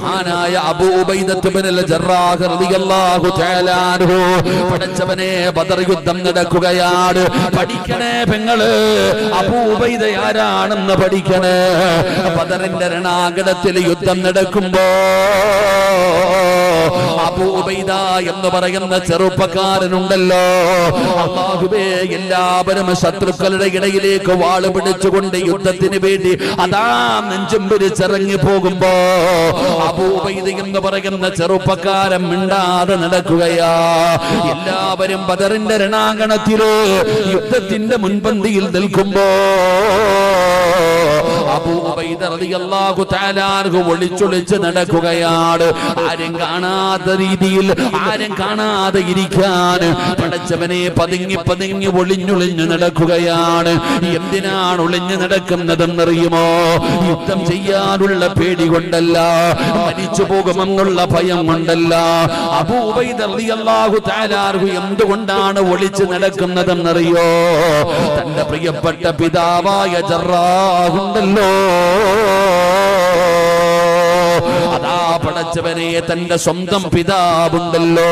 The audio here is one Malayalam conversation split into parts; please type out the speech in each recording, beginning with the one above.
മഹാനായ അബൂ ഉബൈദത്ത് ഇബ്നുൽ ജറാഹ് റളിയല്ലാഹു തആല അൻഹു പഠിച്ചവനെ ബദർ യുദ്ധം നടക്കുകയാണ്. പഠിക്കണേ പെങ്ങള്, അബൂ ഉബൈദ ആരാണെന്ന് പഠിക്കണേ. ബദറിന്റെ രണാങ്കണത്തിൽ യുദ്ധം നടക്കുമ്പോ അബൂ ഉബൈദ എന്ന് പറയുന്ന ചെറുപ്പക്കാരനുണ്ടല്ലോ, അല്ലാഹുവേ എല്ലാവരും ശത്രുക്കളുടെ ഇടയിലേക്ക് വാള് പിടിച്ചുകൊണ്ട് യുദ്ധത്തിന് വേണ്ടി അതാ നെഞ്ചും പിരിച്ചിറങ്ങി പോകുമ്പോ അബൂ ഉബൈദ എന്ന് പറയുന്ന ചെറുപ്പക്കാരൻ മിണ്ടാതെ നടക്കുകയാ. എല്ലാവരും ബദറിന്റെ രണാങ്കണത്തില് യുദ്ധത്തിന്റെ മുൻപന്തിയിൽ നിൽക്കുമ്പോ അബൂ ഉബൈദ റളിയല്ലാഹു തആല അൻഹു ഒളിച്ചൊളിച്ച് നടക്കുകയാണ്. ആരും കാണാത്ത രീതിയിൽ, ആരും കാണാതെ ഇരിക്കാൻ പടച്ചവനെ പതുങ്ങി പതുങ്ങി ഒളിഞ്ഞൊളിഞ്ഞു നടക്കുകയാണ്. എന്തിനാണ് ഒളിഞ്ഞു നടക്കുന്നതെന്നറിയുമോ? യുദ്ധം ചെയ്യാനുള്ള പേടി കൊണ്ടല്ല, മരിച്ചു പോകുമെന്നുള്ള ഭയം കൊണ്ടല്ല. അബൂ ഉബൈദ റളിയല്ലാഹു തആല അൻഹു എന്തുകൊണ്ടാണ് ഒളിച്ചു നടക്കുന്നതെന്നറിയോ? തന്റെ പ്രിയപ്പെട്ട പിതാവായ ജറാഹ് ഉണ്ടല്ലോ, അതാ പടച്ചവനെ തന്റെ സ്വന്തം പിതാവുണ്ടല്ലോ,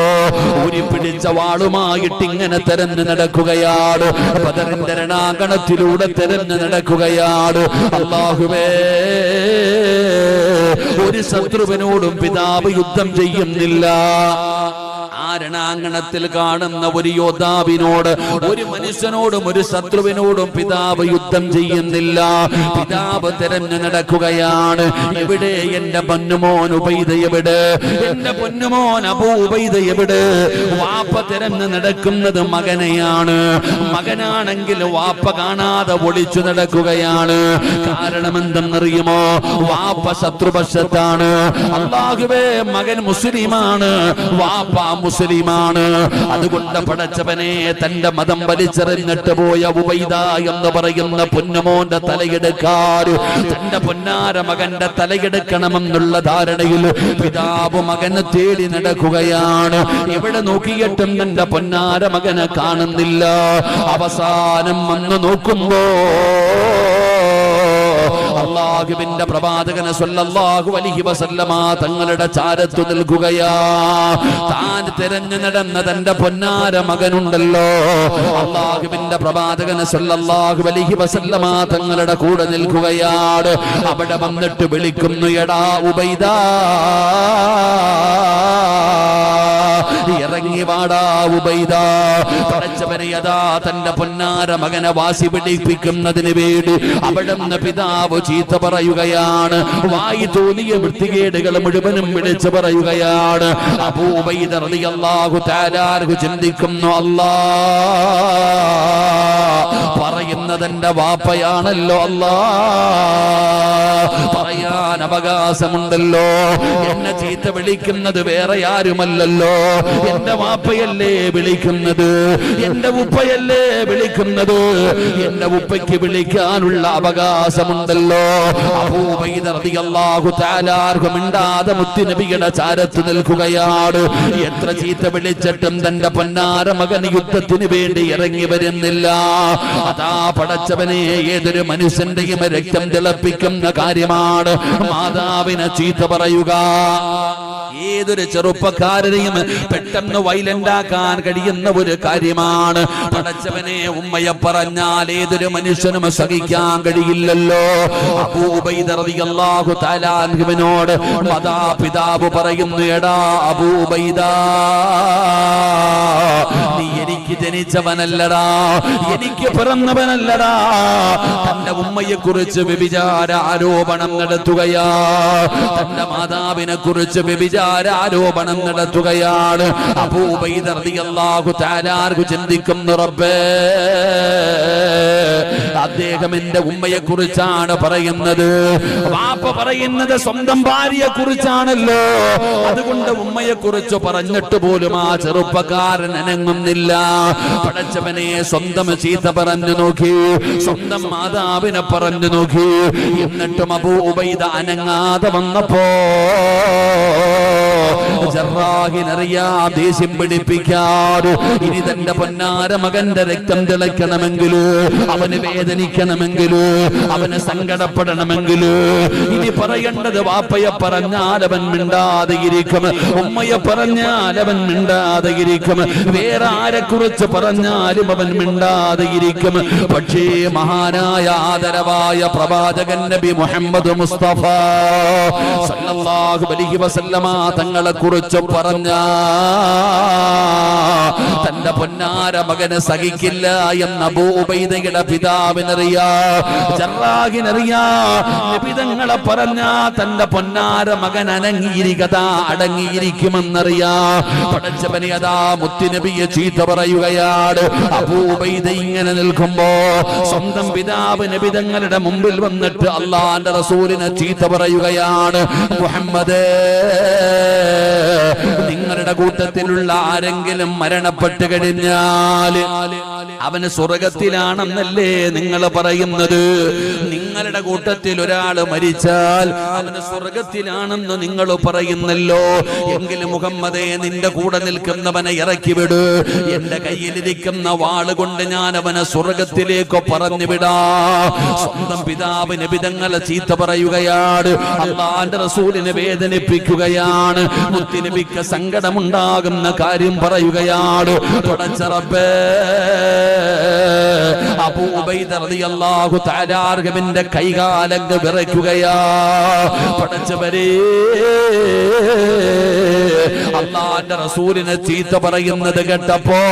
ഊരി പിടിച്ച വാളുമായിട്ട് ഇങ്ങനെ തെരഞ്ഞു നടക്കുകയാണ്. ബദറിന്റെ രണാങ്കണത്തിലൂടെ തെരഞ്ഞു നടക്കുകയാണ്. അല്ലാഹുവേ, ഒരു ശത്രുവിനോടും പിതാവ് യുദ്ധം ചെയ്യുന്നില്ല. ആ രണാങ്കണത്തിൽ കാണുന്ന ഒരു യോദ്ധാവിനോട്, ഒരു മനുഷ്യനോടും ഒരു ശത്രുവിനോടും പിതാവ് യുദ്ധം ചെയ്യുന്നില്ല. പിതാവ് തെരഞ്ഞു നടക്കുകയാണ്. എവിടെ എന്റെ പൊന്നുമോൻ ഉബൈദ? എവിടെ എന്റെ പൊന്നുമോൻ അബൂ ഉബൈദ? എവിടെ? വാപ്പ തെരഞ്ഞു നടക്കുന്നത് മകനെയാണ്. മകനാണെങ്കിൽ വാപ്പ കാണാതെ ഒളിച്ചു നടക്കുകയാണ്. കാരണം എന്തെന്നറിയുമോ? വാപ്പ ശത്രുപക്ഷത്താണ്. അല്ലാഹുവേ, മകൻ മുസ്ലിമാണ്, വാപ്പ മുസ്ലിമാണ്. അതുകൊണ്ട് പടച്ചവനെ തന്റെ മതം വലിച്ചെറിഞ്ഞിട്ട് പോയ ഉബൈദ എന്ന് പറയുന്ന പൊന്നുമോന്റെ തലയെടുക്കാൻ, തന്റെ പൊന്നാര മകന്റെ തലയെടുക്കണമെന്നുള്ള ധാരണയിൽ പിതാവ് മകനെ തേടി നടക്കുകയാണ്. എവിടെ നോക്കിയിട്ടും തന്റെ പൊന്നാര മകനെ കാണുന്നില്ല. അവസാനം വന്ന് നോക്കുമ്പോ അല്ലാഹുവിന്റെ പ്രവാചകൻ സ്വല്ലല്ലാഹു അലൈഹി വസല്ലമ തങ്ങളുടെ ചാരത്തു നിൽക്കുകയാ. താൻ തിരഞ്ഞു നടന്ന തന്റെ പൊന്നാര മകനുണ്ടല്ലോ, അല്ലാഹുവിന്റെ പ്രവാചകൻ സ്വല്ലല്ലാഹു അലൈഹി വസല്ലമ തങ്ങളുടെ കൂടെ നിൽക്കുകയാണ്. അവിടെ വന്നിട്ട് വിളിക്കുന്നു, എടാ ഉബൈദ, ഇറങ്ങി വാടാ ഉബൈദ. പടച്ചവനെയതാ തന്റെ പൊന്നാര മകനെ വാശി പിടിപ്പിക്കുന്നതിന് വേണ്ടി അവിടുന്ന് പിതാവ് ചീത്ത പറയുകയാണ്. വായി തോന്നിയ വൃത്തികേടുകൾ മുഴുവനും വിളിച്ചു പറയുകയാണ്. അബൂ ഉബൈദ റളിയല്ലാഹു തആല അൻഹു ചിന്തിക്കുന്നു, അല്ലാഹ് പറയുന്നത് എന്റെ വാപ്പയാണല്ലോ, അല്ലാഹ് പറയാൻ അവകാശമുണ്ടല്ലോ. എന്നെ ചീത്ത വിളിക്കുന്നത് വേറെ ആരുമല്ലല്ലോ, എന്റെ വാപ്പയല്ലേ വിളിക്കുന്നത്, എന്റെ ഉപ്പയല്ലേ വിളിക്കുന്നത്. എന്റെ ഉപ്പയ്ക്ക് വിളിക്കാനുള്ള അവകാശമുണ്ടല്ലോ. അബൂ ഉബൈദ റളിയല്ലാഹു തആല അൻഹു മിണ്ടാതെ മുത്തുനബിയുടെ ചാരത്ത് നിൽക്കുകയാണ്. എത്ര ചീത്ത വിളിച്ചിട്ടും തന്റെ പൊന്നാര മകൻ യുദ്ധത്തിന് വേണ്ടി ഇറങ്ങി വരുന്നില്ല. അതാ പടച്ചവനെ, ഏതൊരു മനുഷ്യന്റെയും രക്തം തിളപ്പിക്കുന്ന കാര്യമാണ് മാതാവിനെ ചീത്ത പറയുക. ഏതൊരു ചെറുപ്പക്കാരനെയും പെട്ടെന്ന് വൈലന്റാക്കാൻ കഴിയുന്ന ഒരു കാര്യമാണ്. പടച്ചവനെ, ഉമ്മയെ പറഞ്ഞാൽ ഏതൊരു മനുഷ്യനും സഹിക്കാൻ കഴിയില്ലല്ലോ. അബൂ ഉബൈദ റളിയല്ലാഹു തആല അൻഹുവിനോട് മാതാപിതാവ് പറയുന്നു, എടാ അബൂ ഉബൈദ, നീ എനിക്ക് ജനിച്ചവനല്ലടാ, എനിക്ക് പിറന്നവനല്ലടാ. തന്റെ ഉമ്മയെ കുറിച്ച് വ്യഭിചാര ആരോപണം നടത്തുകയാ, തന്റെ മാതാവിനെ കുറിച്ച് വ്യഭിചാര ആരോപണം നടത്തുകയാണ്. അബൂ ഉബൈദ റളിയല്ലാഹു തആല അൻഹു ചിന്തിക്കുന്നു, റബ്ബേ, അദ്ദേഹം എന്റെ ഉമ്മയെ കുറിച്ചാണ് പറയുന്നത്, വാപ്പ പറയുന്നത് സ്വന്തം ഭാര്യയെ കുറിച്ചാണല്ലോ. അതുകൊണ്ട് ഉമ്മയെ കുറിച്ച് പറഞ്ഞിട്ട് പോലും ആ ചെറുപ്പക്കാരൻ അനങ്ങുന്നില്ല. പടച്ചവനെ, സ്വന്തം ചീത്ത പറഞ്ഞു നോക്കി, സ്വന്തം മാതാവിനെ പറഞ്ഞു നോക്കി, എന്നിട്ടും അബൂ ഉബൈദ അനങ്ങാതെ വന്നപ്പോ ജറാഹിനറിയാം ദേഷ്യം പിടിപ്പിക്കാറ്. ഇനി തന്റെ പൊന്നാര മകന്റെ രക്തം തിളയ്ക്കണമെങ്കിലോ, അവന് വേദനിക്കണമെങ്കിലോ, അവന് സങ്കടപ്പെടണമെങ്കിലോ, ഇനി പറയേണ്ടത് വാപ്പയെ പറഞ്ഞാൽ അവൻ മിണ്ടാതെ ഇരിക്കും, ഉമ്മയെ പറഞ്ഞാൽ അവൻ മിണ്ടാതെ ഇരിക്കും, വേറെ ആരെ കുറിച്ച് പറഞ്ഞാലും അവൻ മിണ്ടാതെ ഇരിക്കും. പക്ഷേ മഹാനായ ആദരവായ പ്രവാചകൻ നബി മുഹമ്മദ് മുസ്തഫ സല്ലല്ലാഹു അലൈഹി വസല്ലമ തങ്ങളെ കുറിച്ച് പറഞ്ഞ തന്റെ പൊന്നാര മകന് സഹിക്കില്ല എന്ന് അബൂ ഉബൈദയുടെ പിതാവിനറിയാം, ജറാഹിനറിയാം. നബി തങ്ങളെ പറഞ്ഞ തന്റെ പൊന്നാര മകൻ അനങ്ങിയിരിക്കതാ അടങ്ങിയിരിക്കുമെന്നറിയാം. പടച്ചവനെ അതാ മുത്തുനബിയെ ചീത്ത പറയുകയാണ്. അബൂ ഉബൈദ ഇങ്ങനെ നിൽക്കുമ്പോ സ്വന്തം പിതാവ് നബി തങ്ങളുടെ മുമ്പിൽ വന്നിട്ട് അല്ലാഹുവിന്റെ റസൂലിനെ ചീത്ത പറയുകയാണ്. മുഹമ്മദേ, നിങ്ങളുടെ കൂട്ടത്തിലുള്ള ആരെങ്കിലും മരണപ്പെട്ട് കഴിഞ്ഞാൽ അവന് സ്വർഗത്തിലാണെന്നല്ലേ നിങ്ങൾ പറയുന്നത്? നിങ്ങളുടെ കൂട്ടത്തിൽ ഒരാൾ മരിച്ചാൽ അവന് സ്വർഗത്തിലാണെന്ന് നിങ്ങൾ പറയുന്നല്ലോ. എങ്കിലും മുഹമ്മദേ, നിന്റെ കൂടെ നിൽക്കുന്നവനെ ഇറക്കി വിട്. എന്റെ കയ്യിലിരിക്കുന്ന വാള് കൊണ്ട് ഞാൻ അവനെ സ്വർഗത്തിലേക്ക് പറഞ്ഞു വിടാ. സ്വന്തം പിതാവ് നബി തങ്ങളെ ചീത്ത പറയുകയാണ്, അല്ലാഹുവിന്റെ റസൂലിനെ വേദനിപ്പിക്കുകയാണ്, മുത്തുനബിക്ക് സങ്കടമുണ്ടാകുന്ന കാര്യം പറയുകയാണ്. പടച്ച റബ്ബേ, അബൂ ഉബൈദ റളിയല്ലാഹു തആല അൻഹുവിന്റെ കൈകാലങ്ങ് വിറയ്ക്കുകയാ. പടച്ചവരേ, അല്ലാഹുവിന്റെ റസൂലിനെ ചീത്ത പറയുന്നത് കേട്ടപ്പോ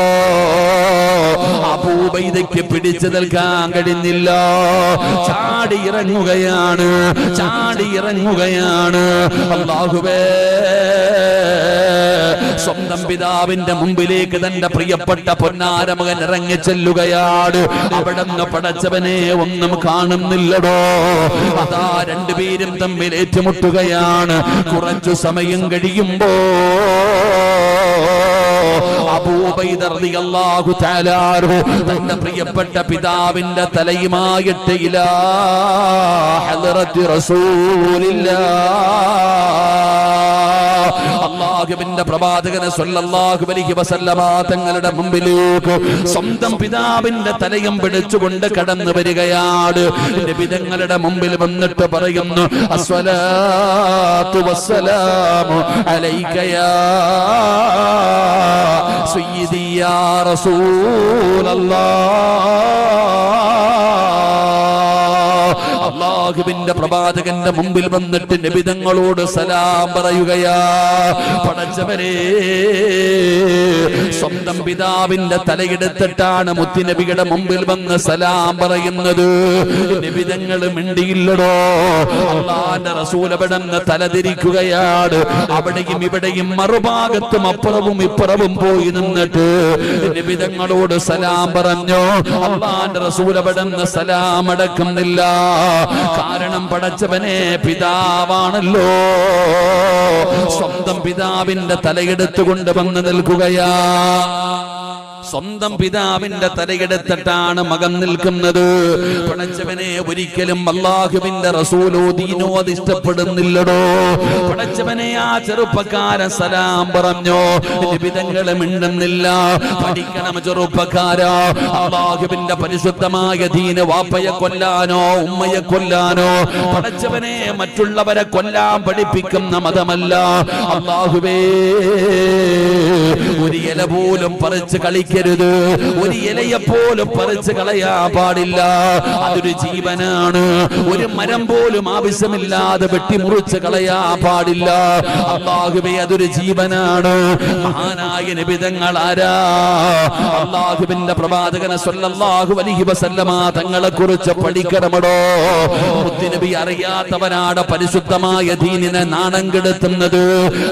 അബൂ ഉബൈദയ്ക്ക് പിടിച്ചു നിൽക്കാൻ കഴിഞ്ഞില്ല. ചാടി ഇറങ്ങുകയാണ്. അല്ലാഹുവേ, സ്വന്തം പിതാവിന്റെ മുമ്പിലേക്ക് തന്റെ പ്രിയപ്പെട്ട പൊന്നാര മകൻ ഇറങ്ങി ചെല്ലുകയാണ്. അവിടുന്ന് പടച്ചവനെ ഒന്നും കാണുന്നില്ലടോ. അതാ രണ്ടുപേരും തമ്മിൽ ഏറ്റുമുട്ടുകയാണ്. കുറച്ചു സമയം കഴിയുമ്പോ അബൂ ഉബൈദ റളിയല്ലാഹു തആല അൻഹു തന്റെ പ്രിയപ്പെട്ട പിതാവിന്റെ തലയുമായിട്ട് ഇലാ ഹദ്റത്തി റസൂലില്ലാഹ്, അല്ലാഹുവിന്റെ പ്രവാചകനെ സ്വല്ലല്ലാഹു അലൈഹി വസല്ലമ തങ്ങളുടെ മുമ്പിലേക്ക് സ്വന്തം പിതാവിന്റെ തലയും പിടിച്ചുകൊണ്ട് കടന്നു വരികയാണ്. നബി തങ്ങളുടെ മുമ്പിൽ വന്നിട്ട് പറയുന്നു, അസ്സലാത്തു വസ്സലാമു അലൈക യാ സയ്യിദി യാ റസൂലല്ലാഹ്. അല്ലാഹുവിന്റെ പ്രവാചകന്റെ മുമ്പിൽ വന്നിട്ട് നബി തങ്ങളോട് സലാം പറയുകയാ. പടച്ചവനെ, സ്വന്തം പിതാവിന്റെ തലയെടുത്തിട്ടാണ് മുത്തുനബിയുടെ മുമ്പിൽ വന്ന് സലാം പറയുന്നത്. നബി തങ്ങൾ മിണ്ടിയില്ലടോ. അല്ലാഹുവിന്റെ റസൂൽ അവിടുന്ന് തലതിരിക്കുകയാണ്. അവിടെയും ഇവിടെയും മറുഭാഗത്തും അപ്പുറവും ഇപ്പുറവും പോയി നിന്നിട്ട് നബി തങ്ങളോട് സലാം പറഞ്ഞു. അല്ലാഹുവിന്റെ റസൂൽ അവിടുന്ന് സലാം അടക്കുന്നില്ല. കാരണം പടച്ചവനെ, പിതാവാണല്ലോ. സ്വന്തം പിതാവിന്റെ തലയെടുത്തുകൊണ്ട് വന്ന് നിൽക്കുകയാ. സ്വന്തം പിതാവിന്റെ തലയെടുത്തിട്ടാണ് മകൻ നിൽക്കുന്നത്. പടച്ചവനെ, ഒരിക്കലും അല്ലാഹുവിന്റെ റസൂലോ ദീനോ അത് ഇഷ്ടപ്പെടുന്നില്ലടോ. പടച്ചവനെ, ആ ചെറുപ്പക്കാരൻ സലാം പറഞ്ഞു. നബി തങ്ങൾ മിണ്ടുന്നില്ല. പഠിക്കണം ചെറുപ്പക്കാരാ. അല്ലാഹുവിന്റെ പരിശുദ്ധമായ ദീന് വാപ്പയെ കൊല്ലാനോ ഉമ്മയെ കൊല്ലാനോ, പടച്ചവനെ, മറ്റുള്ളവരെ കൊല്ലാൻ പഠിപ്പിക്കുന്ന മതമല്ല. അല്ലാഹുവേ, ഒരു ഇല പോലും പറിച്ച് കളിക്കരുത്. ഒരു ഇലയെ പോലും പറിച്ച് കളയാൻ പാടില്ല. അതൊരു ജീവനാണ്. ഒരു മരം പോലും ആവശ്യമില്ലാതെ വെട്ടിമുറിച്ച് കളയാൻ പാടില്ല. അല്ലാഹുവേ, അതൊരു ജീവനാണ്. മഹാനായ നബി തങ്ങൾ ആരാ? അല്ലാഹുവിന്റെ പ്രവാചകനെ സ്വല്ലല്ലാഹു അലൈഹി വസല്ലമ തങ്ങളെ കുറിച്ച് പഠിക്കണമടോ. മുത്തുനബി അറിയാത്തവനാണ് പരിശുദ്ധമായ ദീനിനെ നാണം കെടുത്തുന്നത്.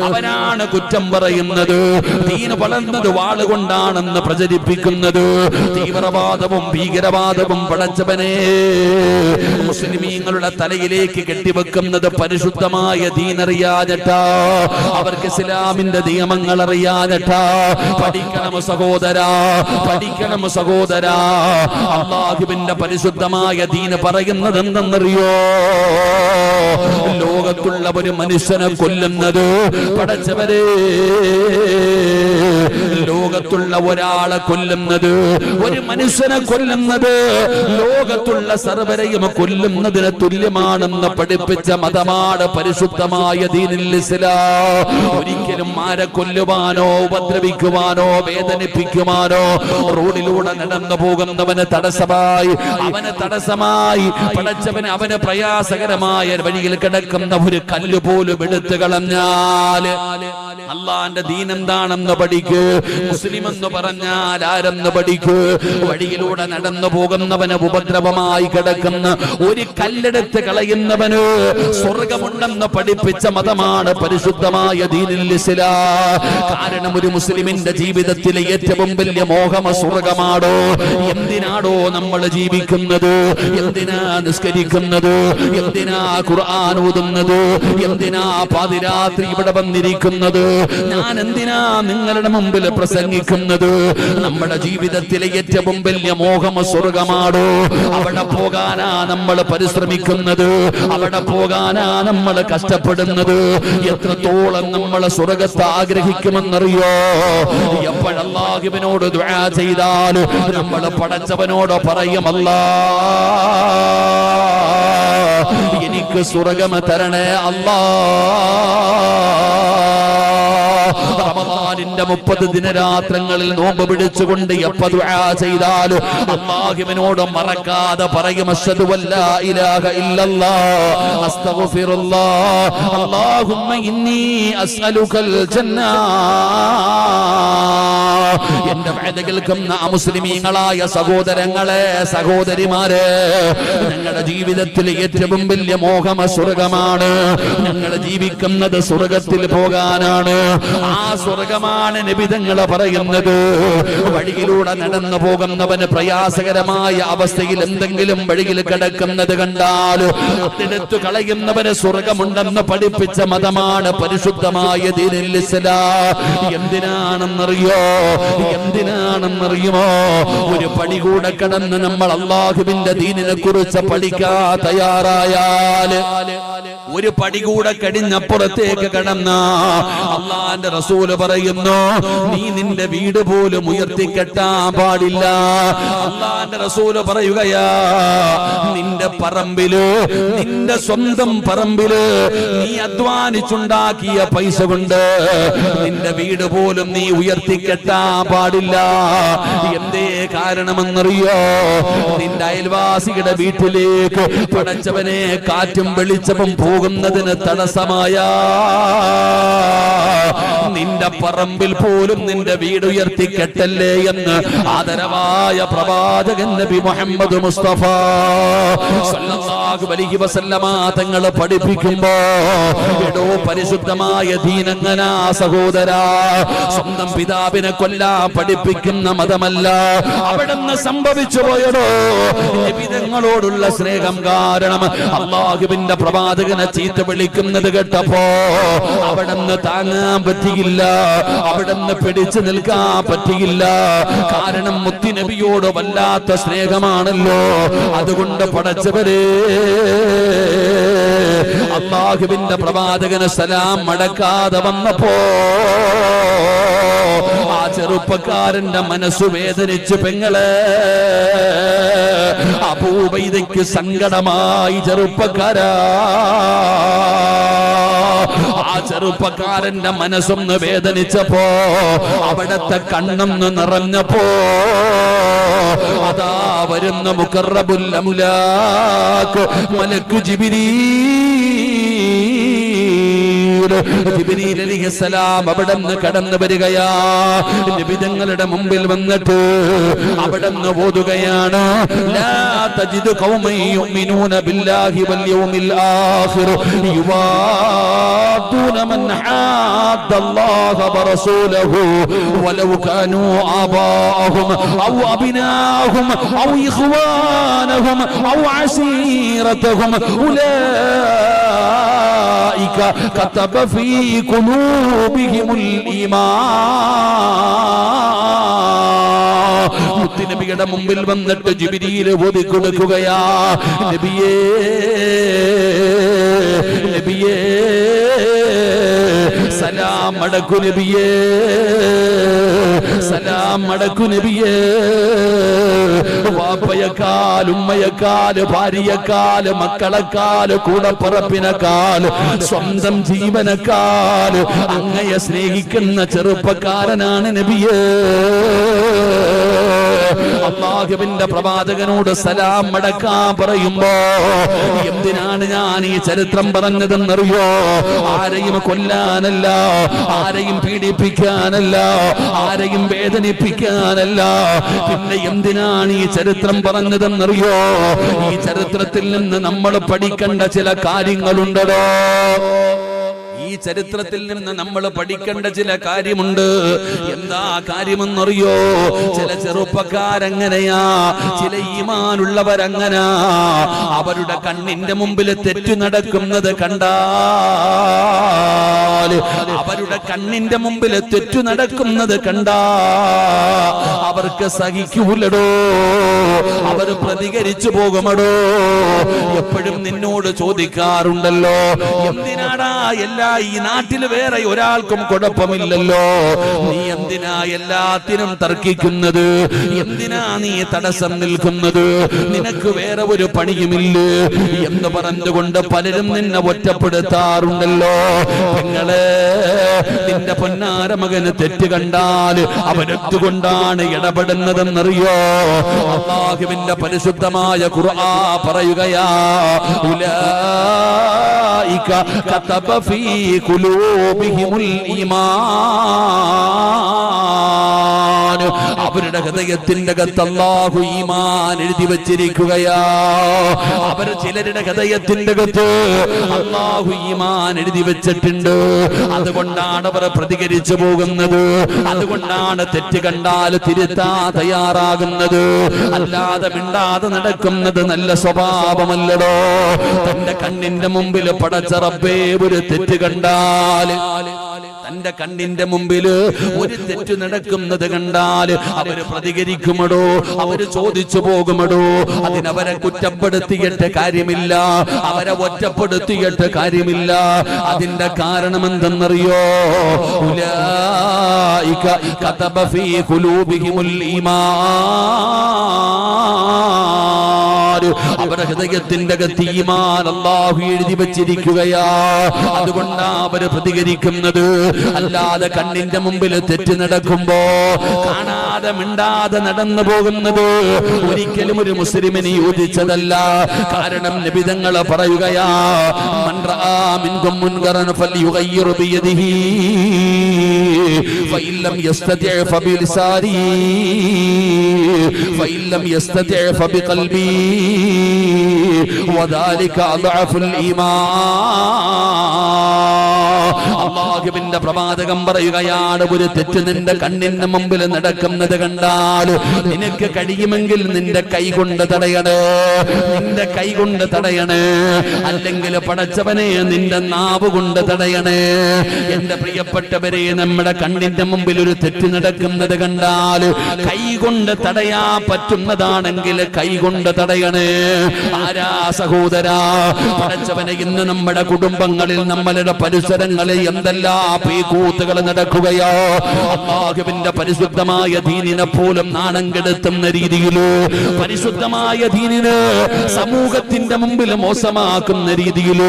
അവനാണ് കുറ്റം പറയുന്നത്. ദീന് വളർന്നത് വാളുകൊണ്ടാണെന്ന് പ്രചരിപ്പിക്കുന്നത്. തീവ്രവാദവും ഭീകരവാദവും പടച്ചവനെ മുസ്ലിമീങ്ങളുടെ തലയിലേക്ക് കെട്ടിവെക്കുന്നത് പരിശുദ്ധമായ ദീനറിയാഞ്ഞിട്ടാ. അവർക്ക് ഇസ്ലാമിന്റെ നിയമങ്ങൾ അറിയാഞ്ഞിട്ടാ. പഠിക്കണം സഹോദരാ, പഠിക്കണം സഹോദരാ. അല്ലാഹുവിന്റെ പരിശുദ്ധമായ ദീന് പറയുന്നത് എന്തെന്നറിയോ? ലോക ലോകത്തുള്ള ഒരു മനുഷ്യനെ കൊല്ലുന്നത് പടച്ചവരെ, ലോകത്തുള്ള ഒരാളെ കൊല്ലുന്നത്, ഒരു മനുഷ്യനെ കൊല്ലുന്നത് ലോകത്തുള്ള സർവരെയും കൊല്ലുന്നതിന് തുല്യമാണെന്ന് പഠിപ്പിച്ച മതമാണ് പരിശുദ്ധമായ ദീനുൽ ഇസ്ലാം. ഒരിക്കലും ആരെ കൊല്ലുവാനോ ഉപദ്രവിക്കുവാനോ വേദനിപ്പിക്കുവാനോ റോഡിലൂടെ നടന്നു പോകുന്നവന് തടസ്സമായി പടച്ചവന് അവന് പ്രയാസകരമായ വഴിയിൽ കിടക്കുന്ന ഒരു കല്ല് പോലും എടുത്തു കളഞ്ഞാൽ അള്ളാന്റെ ദീൻ എന്താണെന്ന് പഠിക്ക്. മുസ്ലിം എന്ന് പറഞ്ഞാൽ ആരെന്ന് പഠിക്ക്. വഴിയിലൂടെ നടന്നു പോകുന്നവന് ഉപദ്രവമായി കിടക്കുന്ന ഒരു കല്ലെടുത്ത് കളയുന്നവന് സ്വർഗമുണ്ടെന്ന് പഠിപ്പിച്ച മതമാണ് പരിശുദ്ധമായ ദീനുൽ ഇസ്ലാം. കാരണം ഒരു മുസ്ലിമിന്റെ ജീവിതത്തിലെ ഏറ്റവും വലിയ മോഹം സ്വർഗമാണോ? എന്തിനാണോ നമ്മൾ ജീവിക്കുന്നത്? എന്തിനാ നിസ്കരിക്കുന്നത്? എന്തിനാ ഖുർആൻ ഓതുന്നത്? എന്തിനാ പാതിരാത്രി ഇവിടെ വന്നിരിക്കുന്നത്? ഞാൻ എന്തിനാ നിങ്ങളുടെ മുമ്പിൽ പ്രസംഗിക്കുന്നത്? നമ്മുടെ ജീവിതത്തിലെ ഏറ്റവും വലിയ മോഹം സ്വർഗമാണോ? അവിടെ പോകാനാ നമ്മൾ പരിശ്രമിക്കുന്നത്, അവിടെ പോകാനാ നമ്മൾ കഷ്ടപ്പെടുന്നത്. എത്രത്തോളം നമ്മൾ സ്വർഗത്തെ ആഗ്രഹിക്കുമെന്നറിയോ? എപ്പോഴല്ലാഹുവിനോട് ദുആ ചെയ്താൽ നമ്മൾ പടച്ചവനോട് പറയും, അല്ലാഹ് എനിക്ക് സ്വർഗം തരണേ അല്ലാഹ്. റമദാനിന്റെ 30 ദിനരാത്രങ്ങളിൽ നോമ്പ് പിടിച്ചുകൊണ്ട് എപ്പോൾ ദുആ ചെയ്താലും അല്ലാഹുവിനോട് മറക്കാതെ പറയും, അശ്ഹദു അല്ലാ ഇലാഹ ഇല്ലല്ലാഹ് അസ്തഗ്ഫിറുല്ലാഹ് അല്ലാഹുമ്മ ഇന്നി അസ്അലുകൽ ജന്ന. എന്റെ വേദ കേൾക്കുന്ന മുസ്ലിമീങ്ങളായ സഹോദരങ്ങളെ, സഹോദരിമാരെ, ഞങ്ങളുടെ ജീവിതത്തിൽ ഏറ്റവും വലിയ മോഹം സ്വർഗമാണ്. ഞങ്ങൾ ജീവിക്കുന്നത് സ്വർഗത്തിൽ പോകാനാണ്. ആ സ്വർഗമാണ് നബി തങ്ങൾ പറയുന്നത്. വഴിയിലൂടെ നടന്നു പോകുന്നവന് പ്രയാസകരമായ അവസ്ഥയിൽ എന്തെങ്കിലും വഴിയിൽ കിടക്കുന്നത് കണ്ടാൽ അതെടുത്തു കളയുന്നവന് സ്വർഗമുണ്ടെന്ന് പഠിപ്പിച്ച മതമാണ് പരിശുദ്ധമായ ദീനുൽ ഇസ്ലാം. എന്തിനാണെന്നറിയുമോ? ഒരു പടി കൂടെ കടന്ന് നമ്മൾ അല്ലാഹുവിന്റെ ദീനിനെ കുറിച്ച് പഠിക്കാൻ തയ്യാറായാൽ, ഒരു പടി കൂടെ കഴിഞ്ഞപ്പുറത്തേക്ക് കടന്ന അള്ളാന്റെ റസൂല് പറയുന്നു, നീ നിന്റെ വീട് പോലും ഉയർത്തിക്കെട്ടാൻ പാടില്ല. അള്ളാന്റെ റസൂല് പറയുകയാ, നിന്റെ പറമ്പില്, നിന്റെ സ്വന്തം പറമ്പില് നീ അധ്വാനിച്ചുണ്ടാക്കിയ പൈസ കൊണ്ട് നിന്റെ വീട് പോലും നീ ഉയർത്തിക്കെട്ടാൻ പാടില്ല. എന്തേ കാരണമെന്നറിയോ? നിന്റെ അയൽവാസിയുടെ വീട്ടിലേക്ക് പടച്ചവനെ കാറ്റും വെളിച്ചവും പോകുന്നതിന് തടസ്സമായ നിന്റെ പറമ്പിൽ പോലും നിന്റെ വീട് ഉയർത്തിക്കെട്ടല്ലേ എന്ന് ആദരവായ പ്രവാചകൻ നബി മുഹമ്മദ് മുസ്തഫ സല്ലല്ലാഹു അലൈഹി വസല്ലമ തങ്ങൾ പഠിപ്പിക്കുമ്പോ, എടോ പരിശുദ്ധമായ ദീനങ്ങനാ സഹോദരാ, സ്വന്തം പിതാവിനെ കൊല്ലാൻ പഠിപ്പിക്കുന്ന മതമല്ല. അവിടുന്ന് സംഭവിച്ചു പോയടോ നബിതങ്ങളോടുള്ള സ്നേഹം കാരണം അല്ലാഹുവിന്റെ പ്രവാചകനെ ചീത്ത വിളിക്കുന്നത് കേട്ടപ്പോ അവിടുന്ന് താങ്ങാൻ പറ്റിയില്ല, അവിടുന്ന് പിടിച്ചു നിൽക്കാൻ പറ്റിയില്ല. കാരണം മുത്തുനബിയോട് വല്ലാത്ത സ്നേഹമാണല്ലോ. അതുകൊണ്ട് പടച്ചവരെ, അല്ലാഹുവിന്റെ പ്രവാചകന് സലാം മടക്കാതെ വന്നപ്പോ ആ ചെറുപ്പക്കാരന്റെ മനസ്സു വേദനിച്ചു. പെങ്ങളെ, അബൂബൈദയ്ക്ക് സങ്കടമായി. ചെറുപ്പക്കാരാ, ആ ചെറുപ്പക്കാരന്റെ മനസ്സൊന്ന് വേദനിച്ചപ്പോ, അവിടത്തെ കണ്ണൊന്ന് നിറഞ്ഞപ്പോ, അതാ വരുന്ന മുഖറബുൽ അമുലാക്ക് മലക്കു ജിബ്രീൽ അലൈഹിസ്സലാം അവിടുന്ന് കടന്നു വരികയാ. നബിതങ്ങളുടെ മുമ്പിൽ വന്നിട്ട് അവിടുന്ന് ഓതുകയാണ്, ലാ തജിദു ഖൗമൻ യുഅ്മിനൂന ബില്ലാഹി വൽ യൗമിൽ ആഖിർ യുവാദൂന മൻ ഹാദ്ദല്ലാഹ വറസൂലഹു വലൗ കാനൂ ആബാഅഹും ഔ അബ്നാഅഹും ഔ ഇഖ്വാനഹും ഔ അശീറതഹും ഉലൈക കതബ ഫീ ഖുലൂബിഹിമുൽ ഈമാൻ. മുത്തുനബിയുടെ മുമ്പിൽ വന്നിട്ട് ജിബ്രീൽ ഓതി കൊടുക്കുകയാ, നബിയേ നബിയേ സലാം അടക്കു നബിയേ, സലാം അടക്കു നബിയേ. വാപ്പയെക്കാൾ ഉമ്മയെക്കാൾ ഭാര്യയെക്കാൾ മക്കളെക്കാൾ കൂടപ്പറപ്പിനെക്കാൾ സ്വന്തം ജീവനെക്കാൾ അങ്ങയെ സ്നേഹിക്കുന്ന ചെറുപ്പക്കാരനാണ് നബിയേ. അല്ലാഹുവിന്റെ പ്രവാചകനോട് സലാം മടക്കാൻ പറയുമ്പോ എന്തിനാണ് ഞാൻ ഈ ചരിത്രം പറഞ്ഞതെന്നറിയോ? ആരെയും കൊല്ലാനല്ല, ആരെയും പീഡിപ്പിക്കാനല്ല, ആരെയും വേദനിപ്പിക്കാനല്ല. പിന്നെ എന്തിനാണ് ഈ ചരിത്രം പറഞ്ഞതെന്നറിയോ? ഈ ചരിത്രത്തിൽ നിന്ന് നമ്മൾ പഠിക്കേണ്ട ചില കാര്യങ്ങളുണ്ടോ? ഈ ചരിത്രത്തിൽ നിന്ന് നമ്മൾ പഠിക്കേണ്ട ചില കാര്യമുണ്ട്. എന്താ കാര്യമെന്നറിയോ? ചില ചെറുപ്പക്കാരങ്ങനെയാ, ചില ഈമാനുള്ളവരങ്ങനാ. അവരുടെ കണ്ണിന്റെ മുമ്പിൽ തെറ്റു നടക്കുന്നത് കണ്ടാൽ, അവരുടെ കണ്ണിന്റെ മുമ്പിൽ തെറ്റു നടക്കുന്നത് കണ്ടാ അവർക്ക് സഹിക്കൂലടോ, അവർ പ്രതികരിച്ചു പോകുമടോ. എപ്പോഴും നിന്നോട് ചോദിക്കാറുണ്ടല്ലോ, എന്തിനാടാ എല്ലാ ഈ നാട്ടിൽ വേറെ ഒരാൾക്കും കുഴപ്പമില്ലല്ലോ, നീ എന്തിനാ എല്ലാത്തിനും തർക്കിക്കുന്നത്? എന്തിനാ നീ തടസ്സം നിൽക്കുന്നത്? നിനക്ക് വേറെ ഒരു പണിയുമില്ലേ എന്ന് പറഞ്ഞുകൊണ്ട് പലരും നിന്നെ ഒറ്റപ്പെടുത്താറുണ്ടല്ലോ. നിങ്ങളെ നിന്റെ പൊന്നാര മകന് തെറ്റ് കണ്ടാൽ അവരെത്തുകൊണ്ടാണ് ഇടപെടുന്നതെന്നറിയോ? അല്ലാഹുവിന്റെ പരിശുദ്ധമായ ഖുർആൻ പറയുകയാ, ഉലൈക കതബ ഫീ ഖുലൂബിഹിമുൽ ഈമാൻ. അവരുടെ ഹൃദയത്തിന്റെ അകത്ത് അല്ലാഹു ഈമാൻ എഴുതി വച്ചിരിക്കുകയാ. അവർ ചിലരുടെ ഹൃദയത്തിന്റെ അകത്ത് അല്ലാഹു ഈമാൻ എഴുതി വെച്ചിട്ടുണ്ട്. അതുകൊണ്ടാണ് അവർ പ്രതികരിച്ചു പോകുന്നത്, അതുകൊണ്ടാണ് തെറ്റ് കണ്ടാൽ തിരുത്താൻ തയ്യാറാകുന്നത്. അല്ലാതെ മിണ്ടാതെ നടക്കുന്നത് നല്ല സ്വഭാവമല്ലടോ. തന്റെ കണ്ണിന്റെ മുമ്പിൽ പടച്ച റബ്ബേ ഒരു തെറ്റ് കണ്ടാൽ, തന്റെ കണ്ണിന്റെ മുമ്പിൽ ഒരു തെറ്റ് നടക്കുന്നത് കണ്ടാൽ അവര് പ്രതികരിക്കുമടോ, അവര് ചോദിച്ചു പോകുമടോ. അതിനവരെ കുറ്റപ്പെടുത്തിയിട്ട് കാര്യമില്ല, അവരെ ഒറ്റപ്പെടുത്തിയിട്ട് കാര്യമില്ല. അതിന്റെ കാരണം എന്തെന്നറിയോ? ഉലൈക കതബ ഫീ ഖുലൂബിഹിമുൽ ഈമാൻ. അവരുടെ ഹൃദയത്തിന്റെ അകത്ത് ഈമാൻ അല്ലാഹു എഴുതി വെച്ചിരിക്കുകയാ. അതുകൊണ്ടാ അവര് പ്രതികരിക്കുന്നത്. അല്ലാതെ കണ്ണിന്റെ മുമ്പിൽ തെറ്റ് നടക്കുമ്പോ കാണാതെ മിണ്ടാതെ നടന്നു പോകുന്നത് ഒരിക്കലും ഒരു മുസ്ലിമിന് യോജിച്ചതല്ല. കാരണം നബി തങ്ങൾ പറയുകയാ, മൻ റആ മിൻകും മുൻകറൻ ഫൽയുഗയ്യിർ ബിയദിഹി ഫഇൻ ലം യസ്തതി' ഫബിലിസാനിഹി ഫഇൻ ലം യസ്തതി' ഫബിഖൽബി വദാലിക അദ്അഫുൽ ഈമാൻ. അല്ലാഹുവിന്റെ പ്രവാചകം പറയുകയാണ്, ഒരു തെറ്റ് നിന്റെ കണ്ണിന്റെ മുമ്പിൽ നടക്കുന്നത് കണ്ടാൽ നിനക്ക് കഴിയുമെങ്കിൽ നിന്റെ കൈ കൊണ്ട് തടയണേ, നിന്റെ കൈ കൊണ്ട് തടയണേ. അല്ലെങ്കിൽ പടച്ചവനെ നിന്റെ നാവ് കൊണ്ട് തടയണേ. എന്റെ പ്രിയപ്പെട്ടവരെ, നമ്മുടെ കണ്ണിന്റെ മുമ്പിൽ ഒരു തെറ്റ് നടക്കുന്നത് കണ്ടാൽ കൈ കൊണ്ട് തടയാൻ പറ്റുന്നതാണെങ്കിൽ കൈ കൊണ്ട് തടയണേ. ആരാ സഹോദരാ? പടച്ചവനെ, ഇന്ന് നമ്മുടെ കുടുംബങ്ങളിൽ, നമ്മളുടെ പരിസരങ്ങളിൽ എന്തെല്ലാം പീകൂത്തുകൾ നടക്കുകയോ. അല്ലാഹുവിന്റെ പരിശുദ്ധമായ ദീനിനെ പോലും നാണം കെടുത്തുന്ന രീതിയിൽ, പരിശുദ്ധമായ ദീനിനെ സമൂഹത്തിന്റെ മുമ്പിൽ മോശമാക്കുന്ന രീതിയിൽ,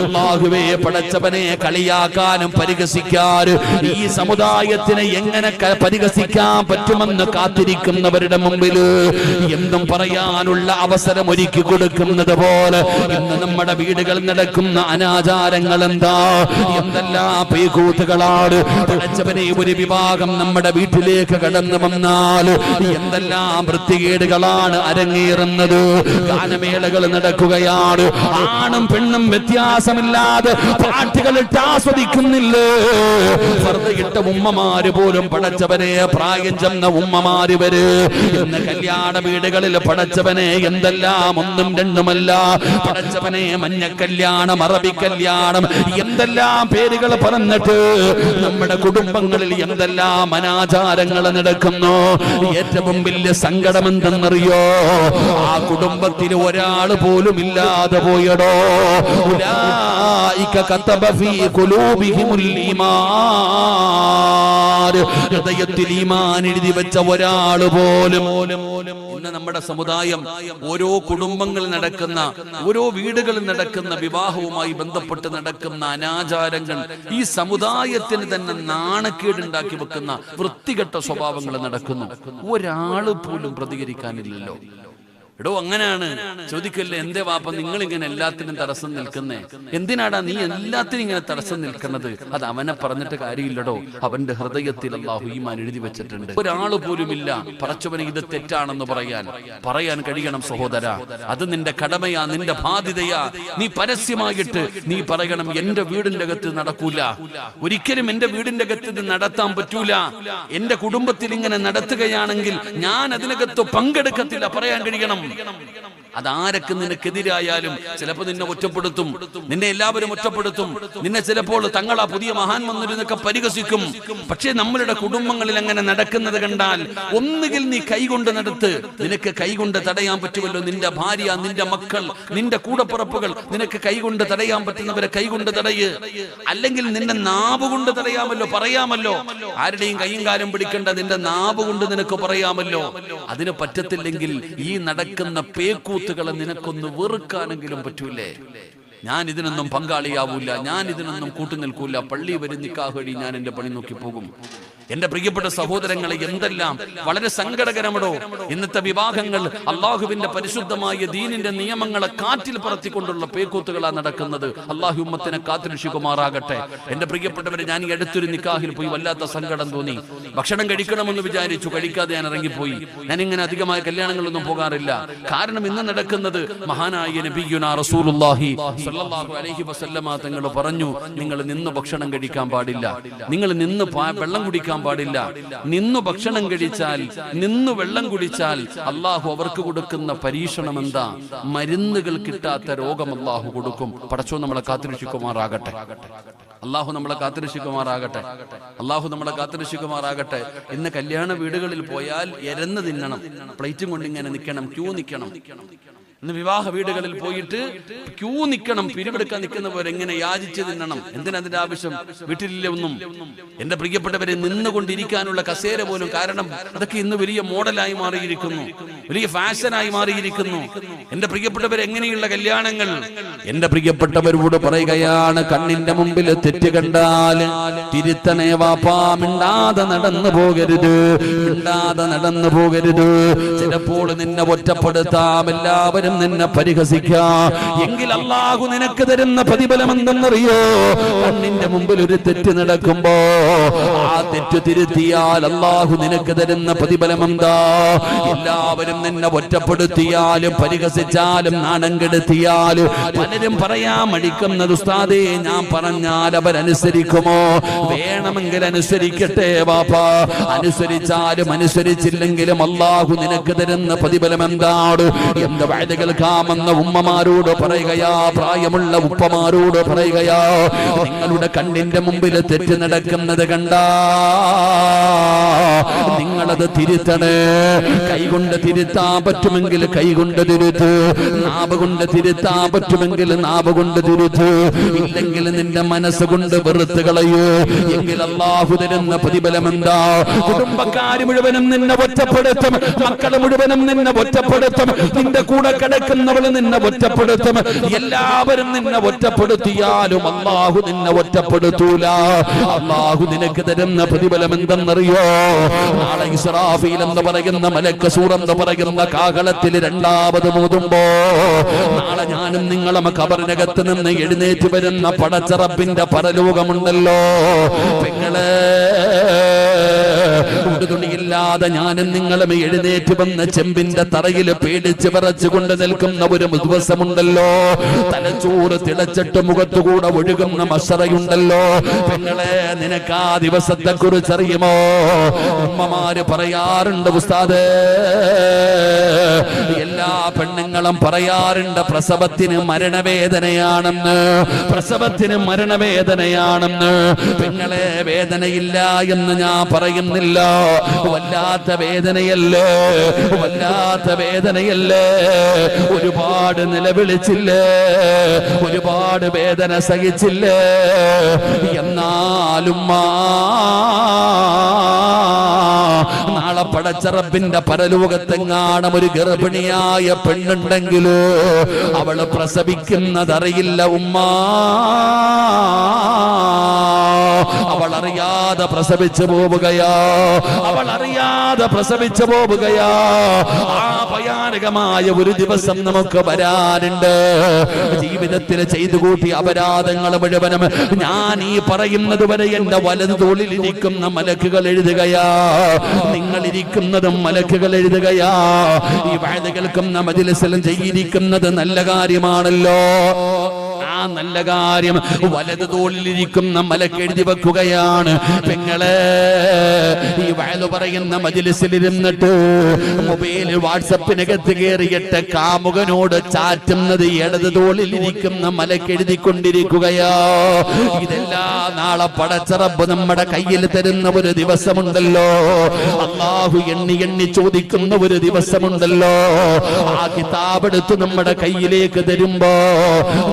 അല്ലാഹുവേ പടച്ചവനെ കളിയാക്കാനും പരിഹസിക്കാനും ഈ സമുദായത്തിനെ എങ്ങനെ പരിഹസിക്കാൻ പറ്റുമെന്ന് കാത്തിരിക്കുന്നവരുടെ മുമ്പിൽ എന്തും പറയാനുള്ള അവസരം ഒരുക്കി കൊടുക്കുന്നത് പോലെ ഇന്ന് നമ്മുടെ വീടുകളിൽ നടക്കുന്ന അനാചാരങ്ങൾ എന്താ, എന്തെല്ലാം പീകൂത്തുകളാണ്. പടച്ചവനെ, ഒരു വിഭാഗം നമ്മുടെ വീട്ടിലേക്ക് കടന്നു വന്നാൽ എന്തെല്ലാം വൃത്തികേടുകളാണ് അരങ്ങേറുന്നത്. ഗാനമേളകൾ നടക്കുകയാണ്, ആണും പെണ്ണും വ്യത്യാസമില്ലാതെ പാട്ടുകളിട്ട് ആസ്വദിക്കുന്നില്ലേ. ഫർദയിട്ട ഉമ്മമാര് പോലും പടച്ചവനെ, പ്രായം ചെന്ന ഉമ്മമാര് വരെ ഇന്ന് കല്യാണ വീടുകളിൽ പടച്ചവനെ എന്തെല്ലാം ഒന്നും രണ്ടുമല്ല പടച്ചവനെ, മഞ്ഞ കല്യാണം, അറബി കല്യാണം, എന്തെല്ലാം പേരുകൾ പറഞ്ഞിട്ട് നമ്മുടെ കുടുംബങ്ങളിൽ എന്തെല്ലാം അനാചാരങ്ങൾ നടക്കുന്നു. ഏറ്റവും വലിയ സങ്കടം എന്തെന്നറിയോ? ആ കുടുംബത്തിൽ ഒരാൾ പോലും ഇല്ലാതെ പോയടോ. ഉലൈക കതബ ഫീ ഖുലൂബിഹിമുൽ ഈമാൻ, ഹൃദയത്തിൽ ഈമാൻ എഴുതി വെച്ച ഒരാൾ പോലും. ഇന്ന് നമ്മുടെ സമുദായം ഓരോ കുടുംബങ്ങളിൽ നടക്കുന്ന, ഓരോ വീടുകളിൽ നടക്കുന്ന വിവാഹവുമായി ബന്ധപ്പെട്ട് നടക്കുന്ന അനാചാരങ്ങൾ ഈ സമുദായത്തിന് തന്നെ നാണക്കേടുണ്ടാക്കി വെക്കുന്ന വൃത്തികെട്ട സ്വഭാവങ്ങൾ നടക്കുന്നു. ഒരാള് പോലും പ്രതികരിക്കാനില്ലല്ലോ. എടോ, അങ്ങനെയാണ്. ചോദിക്കല്ലേ, എന്തേ വാപ്പ നിങ്ങൾ ഇങ്ങനെ എല്ലാത്തിനും തടസ്സം നിൽക്കുന്നേ? എന്തിനാടാ നീ എല്ലാത്തിനും ഇങ്ങനെ തടസ്സം നിൽക്കുന്നത്? അത് അവനെ പറഞ്ഞിട്ട് കാര്യമില്ലടോ. അവന്റെ ഹൃദയത്തിൽ അല്ലാഹു ഈമാൻ എഴുതി വെച്ചിട്ടുണ്ട്. ഒരാള് പോലും ഇല്ല പറച്ചവനെ ഇത് തെറ്റാണെന്ന് പറയാൻ കഴിയണം സഹോദര. അത് നിന്റെ കടമയാ, നിന്റെ ബാധ്യതയാ. നീ പരസ്യമായിട്ട് നീ പറയണം, എന്റെ വീടിന്റെ അകത്ത് നടക്കൂല, ഒരിക്കലും എന്റെ വീടിന്റെ അകത്ത് ഇത് നടത്താൻ പറ്റൂല. എന്റെ കുടുംബത്തിൽ ഇങ്ങനെ നടത്തുകയാണെങ്കിൽ ഞാൻ അതിനകത്ത് പങ്കെടുക്കത്തില്ല, പറയാൻ കഴിയണം. അതാരൊക്കെ നിനക്കെതിരായാലും ചിലപ്പോൾ നിന്നെ ഒറ്റപ്പെടുത്തും, നിന്നെ എല്ലാവരും ഒറ്റപ്പെടുത്തും, നിന്നെ ചിലപ്പോൾ തങ്ങളാ പുതിയ മഹാൻ വന്നിരുന്നൊക്കെ പരിഹസിക്കും. പക്ഷേ നമ്മളുടെ കുടുംബങ്ങളിൽ അങ്ങനെ നടക്കുന്നത് കണ്ടാൽ ഒന്നുകിൽ നീ കൈകൊണ്ട് നടത്ത്, നിനക്ക് കൈകൊണ്ട് തടയാൻ പറ്റുമല്ലോ. നിന്റെ ഭാര്യ, നിന്റെ മക്കൾ, നിന്റെ കൂടപ്പുറപ്പുകൾ, നിനക്ക് കൈകൊണ്ട് തടയാൻ പറ്റുന്നവരെ കൈകൊണ്ട് തടയ്. അല്ലെങ്കിൽ നിന്റെ നാവ് കൊണ്ട് തടയാമല്ലോ, പറയാമല്ലോ. ആരുടെയും കൈയും കാലും പിടിക്കേണ്ട, നിന്റെ നാവ് കൊണ്ട് നിനക്ക് പറയാമല്ലോ. അതിന് പറ്റത്തില്ലെങ്കിൽ ഈ നടക്കുന്ന പേക്കൂത്തുകളെ നിനക്കൊന്ന് വെറുക്കാനെങ്കിലും പറ്റൂലേ? ഞാൻ ഇതിനൊന്നും പങ്കാളിയാവൂല, ഞാൻ ഇതിനൊന്നും കൂട്ടുനിൽക്കൂല, പള്ളി വരും നിക്കാഹടി ഞാൻ എന്റെ പണി നോക്കി പോകും. എന്റെ പ്രിയപ്പെട്ട സഹോദരങ്ങളെ, എന്തെല്ലാം വളരെ സങ്കടകരമടോ ഇന്നത്തെ വിവാഹങ്ങൾ. അള്ളാഹുവിന്റെ പരിശുദ്ധമായ ദീനിന്റെ നിയമങ്ങളെ കാറ്റിൽ പറത്തിക്കൊണ്ടുള്ള പേക്കൂത്തുകളാണ് നടക്കുന്നത്. അള്ളാഹു ഉമ്മത്തിനെ കാത്തുരക്ഷിക്കുമാറാകട്ടെ. എന്റെ പ്രിയപ്പെട്ടവരെ, ഞാൻ ഈ അടുത്തൊരു നിക്കാഹിൽ പോയി, വല്ലാത്ത സങ്കടം തോന്നി. ഭക്ഷണം കഴിക്കണമെന്ന് വിചാരിച്ചു, കഴിക്കാതെ ഞാൻ ഇറങ്ങിപ്പോയി. ഞാനിങ്ങനെ അധികമായ കല്യാണങ്ങളൊന്നും പോകാറില്ല. കാരണം ഇന്ന് നടക്കുന്നത് മഹാനായ നബിയുനാ റസൂലുള്ളാഹി സ്വല്ലല്ലാഹു അലൈഹി വസല്ലമ തങ്ങൾ പറഞ്ഞു, നിങ്ങൾ നിന്ന് ഭക്ഷണം കഴിക്കാൻ പാടില്ല, നിങ്ങൾ നിന്ന് വെള്ളം കുടിക്കാൻ പാടില്ല. നിന്നു ഭക്ഷണം കഴിച്ചാൽ, നിന്നു വെള്ളം കുടിച്ചാൽ അള്ളാഹു അവർക്ക് കൊടുക്കുന്ന പരീക്ഷണം എന്താ? മരുന്നുകൾ കിട്ടാത്ത രോഗം അള്ളാഹു കൊടുക്കും. പടച്ചോ നമ്മളെ കാത്തുരക്ഷിക്കുമാറാകട്ടെ. അള്ളാഹു നമ്മളെ കാത്തുരക്ഷിക്കുമാറാകട്ടെ. അള്ളാഹു നമ്മളെ കാത്തുരക്ഷിക്കുമാറാകട്ടെ. ഇന്ന് കല്യാണ വീടുകളിൽ പോയാൽ എരന്ന് തിന്നണം, പ്ലേറ്റും കൊണ്ട് ഇങ്ങനെ നിൽക്കണം, ക്യൂ നിൽക്കണം. ഇന്ന് വിവാഹ വീടുകളിൽ പോയിട്ട് ക്യൂ നിൽക്കണം, പിരിവെടുക്കാൻ നിൽക്കുന്നവർ എങ്ങനെ യാചിച്ച് തിന്നണം. എന്തിനതിന്റെ ആവശ്യം? വീട്ടിലില്ല ഒന്നും. എന്റെ പ്രിയപ്പെട്ടവരെ, നിന്നുകൊണ്ടിരിക്കാനുള്ള കസേര പോലും, കാരണം അതൊക്കെ ഇന്ന് വലിയ മോഡലായി മാറിയിരിക്കുന്നു, വലിയ ഫാഷനായി മാറിയിരിക്കുന്നു. എന്റെ പ്രിയപ്പെട്ടവർ, എങ്ങനെയുള്ള കല്യാണങ്ങൾ! എന്റെ പ്രിയപ്പെട്ടവരോട് പറയുകയാണ്, കണ്ണിന്റെ മുമ്പിൽ തെറ്റ് കണ്ടാൽ തിരുത്തണേ വാപ്പാ. മിണ്ടാതെ നടന്നു പോകരുത്, മിണ്ടാതെ നടന്നു പോകരുത്. ചിലപ്പോൾ നിന്നെ ഒറ്റപ്പെടുത്താം, എല്ലാവരും നിന്നെ പരിഹസിക്കാം. എങ്കിൽ അള്ളാഹു നിനക്ക് തരുന്ന പ്രതിഫലം എന്തെന്നറിയോ? കണ്ണിന്റെ മുമ്പിൽ ഒരു തെറ്റ് നടക്കുമ്പോ ആ തെറ്റ് തിരുത്തിയാൽ അള്ളാഹു നിനക്ക് തരുന്ന പ്രതിഫലം എന്താ? എല്ലാവരും നിന്നെ ഒറ്റപ്പെടുത്തിയാലും പരിഹസിച്ചാലും നാണം കെടുത്തിയാലും പലരും പറയാൻ മടിക്കുന്നത്, ഉസ്താദേ ഞാൻ പറഞ്ഞാൽ അവരനുസരിക്കുമോ? വേണമെങ്കിൽ അനുസരിക്കട്ടെ വാപ്പാ. അനുസരിച്ചാലും അനുസരിച്ചില്ലെങ്കിലും അള്ളാഹു നിനക്ക് തരുന്ന പ്രതിഫലം എന്താണ്? എന്ത് വഅദ കേൾക്കാമെന്ന ഉമ്മമാരോട് പറയുകയാ, പ്രായമുള്ള ഉപ്പമാരോട് പറയുകയാ, നിങ്ങളുടെ കണ്ണിന്റെ മുമ്പിൽ തെറ്റ് നടക്കുന്നത് കണ്ടാ നിങ്ങളത് തിരുത്തണേ. കൈകൊണ്ട് തിരുത്താൻ പറ്റുമെങ്കിൽ കൈകൊണ്ട് തിരുത്ത്, നാവ് കൊണ്ട് തിരുത്താൻ പറ്റുമെങ്കിൽ നാവ് കൊണ്ട് തിരുത്ത്. ഇല്ലെങ്കിൽ നിന്റെ മനസ്സുകൊണ്ട് വെറുത്ത് കളയൂ. എങ്കിൽ അല്ലാഹു തരുന്ന പ്രതിഫലം എന്താ? കുടുംബക്കാര് മുഴുവനും നിന്നെ ഒറ്റപ്പെടുത്തും, മക്കൾ മുഴുവനും നിന്നെ ഒറ്റപ്പെടുത്തും, നിന്റെ കൂടെ കിടക്കുന്നവള് നിന്നെ ഒറ്റപ്പെടുത്തും. എല്ലാവരും നിന്നെ ഒറ്റപ്പെടുത്തിയാലും അല്ലാഹു നിന്നെ ഒറ്റപ്പെടുത്തൂല. അല്ലാഹു നിനക്ക് തരുന്ന പ്രതിഫലം എന്തെന്നറിയോ? നാളെ ഇസ്രാഫീൽ എന്ന് പറയുന്ന മലക്ക് സൂർ എന്ന് പറയുന്ന കാഹളത്തിൽ രണ്ടാമത് മൂതുമ്പോ, നാളെ ഞാനും നിങ്ങളും ഖബറിനകത്ത് നിന്ന് എഴുന്നേറ്റ് വരുന്ന പടച്ച റബ്ബിന്റെ പരലോകമുണ്ടല്ലോ പെങ്ങളെ. ഒരു തുണിയില്ലാതെ ഞാനും നിങ്ങളും എഴുന്നേറ്റ് വന്ന് ചെമ്പിന്റെ തറയിൽ പേടിച്ച് വിറച്ചുകൊണ്ട് നിൽക്കുന്ന ഒരു ദിവസമുണ്ടല്ലോ. തലച്ചോറ് തിളച്ചിട്ട് മുഖത്തുകൂടെ ഒഴുകുന്ന മഷറയുണ്ടല്ലോ. പെങ്ങളെ, നിനക്ക് ആ ദിവസത്തെ കുറിച്ച് അറിയുമോ? ഉമ്മമാര് പറയാറുണ്ട്, ഉസ്താദേ, എല്ലാ പെണ്ണുങ്ങളും പറയാറുണ്ട് പ്രസവത്തിന് മരണവേദനയാണെന്ന്, പ്രസവത്തിന് മരണവേദനയാണെന്ന്. പെങ്ങളെ, വേദനയില്ല എന്ന് ഞാൻ പറയുന്നില്ല. വല്ലാത്ത വേദനയല്ലേ, വല്ലാത്ത വേദനയല്ലേ. ഒരുപാട് നിലവിളിച്ചില്ലേ, ഒരുപാട് വേദന സഹിച്ചില്ലേ. എന്നാലും നാളെ പടച്ച റബ്ബിന്റെ പരലോകത്തെങ്ങാണം ഒരു ഗർഭിണിയായ പെണ്ണുണ്ടെങ്കിലോ അവള് പ്രസവിക്കുന്നതറിയില്ല ഉമ്മ. അവൾ അറിയാതെ പ്രസവിച്ചു പോവുകയാ, അവൾ അറിയാതെ പ്രസവിച്ചു പോവുകയാ. ആ ഭയാനകമായ ഒരു ദിവസം നമുക്ക് വരാനുണ്ട്. ജീവിതത്തിൽ ചെയ്തു കൂട്ടിയ അപരാധങ്ങൾ മുഴുവനും ഞാൻ ഈ പറയുന്നത് വരെ എന്റെ വലതു തോളിൽ ഇരിക്കുന്ന മലക്കുകൾ എഴുതുകയാ, നിങ്ങൾ ഇരിക്കുന്നതും മലക്കുകൾ എഴുതുകയാ. ഈ വഅദ് കേൾക്കുന്ന മജ്‌ലിസിലും ചെയ്തിരിക്കുന്നത് നല്ല കാര്യമാണല്ലോ. ആ നല്ല കാര്യം വലതു തോളിലിരിക്കുന്ന മലക്ക് എഴുതി വെക്കുകയാണ്. പെങ്ങളെ, ഈ വഅദ് പറയുന്ന മജ്‌ലിസിലിരുന്നിട്ട് മൊബൈൽ വാട്സപ്പിനകത്ത് കയറിയിട്ട് കാമുകനോട് ചാറ്റുന്നത് ഇടതു തോളിലിരിക്കുന്ന മലക്ക് എഴുതിക്കൊണ്ടിരിക്കുകയാ. ഇതെല്ലാം നാളെ പടച്ച റബ്ബ് നമ്മുടെ കയ്യിൽ തരുന്ന ഒരു ദിവസമുണ്ടല്ലോ. അല്ലാഹു എണ്ണി എണ്ണി ചോദിക്കുന്ന ഒരു ദിവസമുണ്ടല്ലോ. ആ കിതാബ് എടുത്ത് നമ്മുടെ കയ്യിലേക്ക് തരുമ്പോ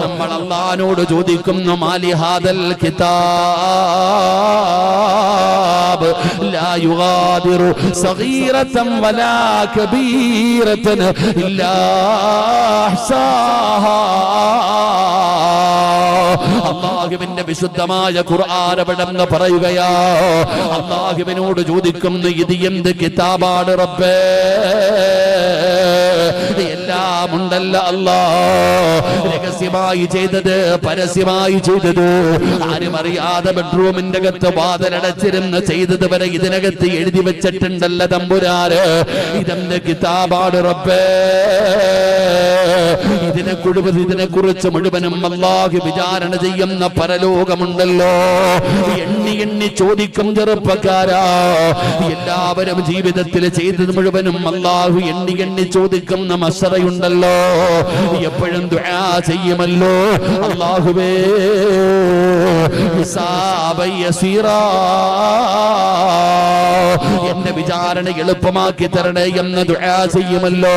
നമ്മൾ അല്ലാഹുവോട് ചോദിക്കുന്നു, മാലി ഹാദൽ കിതാബ് ലാ യുഗാദിറു സഗീറതൻ വലാ കബീറതൻ ഇല്ലാ അഹ്സാഹാ. അല്ലാഹുവിന്റെ വിശുദ്ധമായ ഖുർആൻ അവിടെന്ന് പറയുകയാ. അല്ലാഹുവിനോട് ചോദിക്കുന്നു, ഇത് എന്ത് കിതാബാണ് റബ്ബേ? എല്ലാം ഉണ്ടല്ലോ അല്ലാ. രഹസ്യമായി ചെയ്തത്, പരസ്യമായി ചെയ്തത്, ആരും അറിയാതെ ബെഡ്റൂമിന്റെ അകത്ത് വാതിലടച്ചിരുന്ന് ചെയ്തത് വരെ ഇതിനകത്ത് എഴുതി വെച്ചിട്ടുണ്ടല്ലോ തമ്പുരാന്. ഇതെന്ത് കിതാബാണ് റബ്ബേ? ഇതിനെ കുറിച്ച് മുഴുവനും അല്ലാഹു വിചാരണ ചെയ്യുന്ന പരലോകമുണ്ടല്ലോ. എണ്ണി എണ്ണി ചോദിക്കും ചെറുപ്പക്കാരാ. എല്ലാവരും ജീവിതത്തിൽ ചെയ്തത് മുഴുവനും അല്ലാഹു എണ്ണി എണ്ണി ചോദിക്കുന്ന മശറയുണ്ടല്ലോ. എപ്പോഴും ദുആ ചെയ്യുമല്ലോ, അല്ലാഹുവേ ഹിസാബൻ യസീറാ, എന്റെ വിചാരണ എളുപ്പമാക്കി തരണേ എന്ന് ദുആ ചെയ്യുമല്ലോ.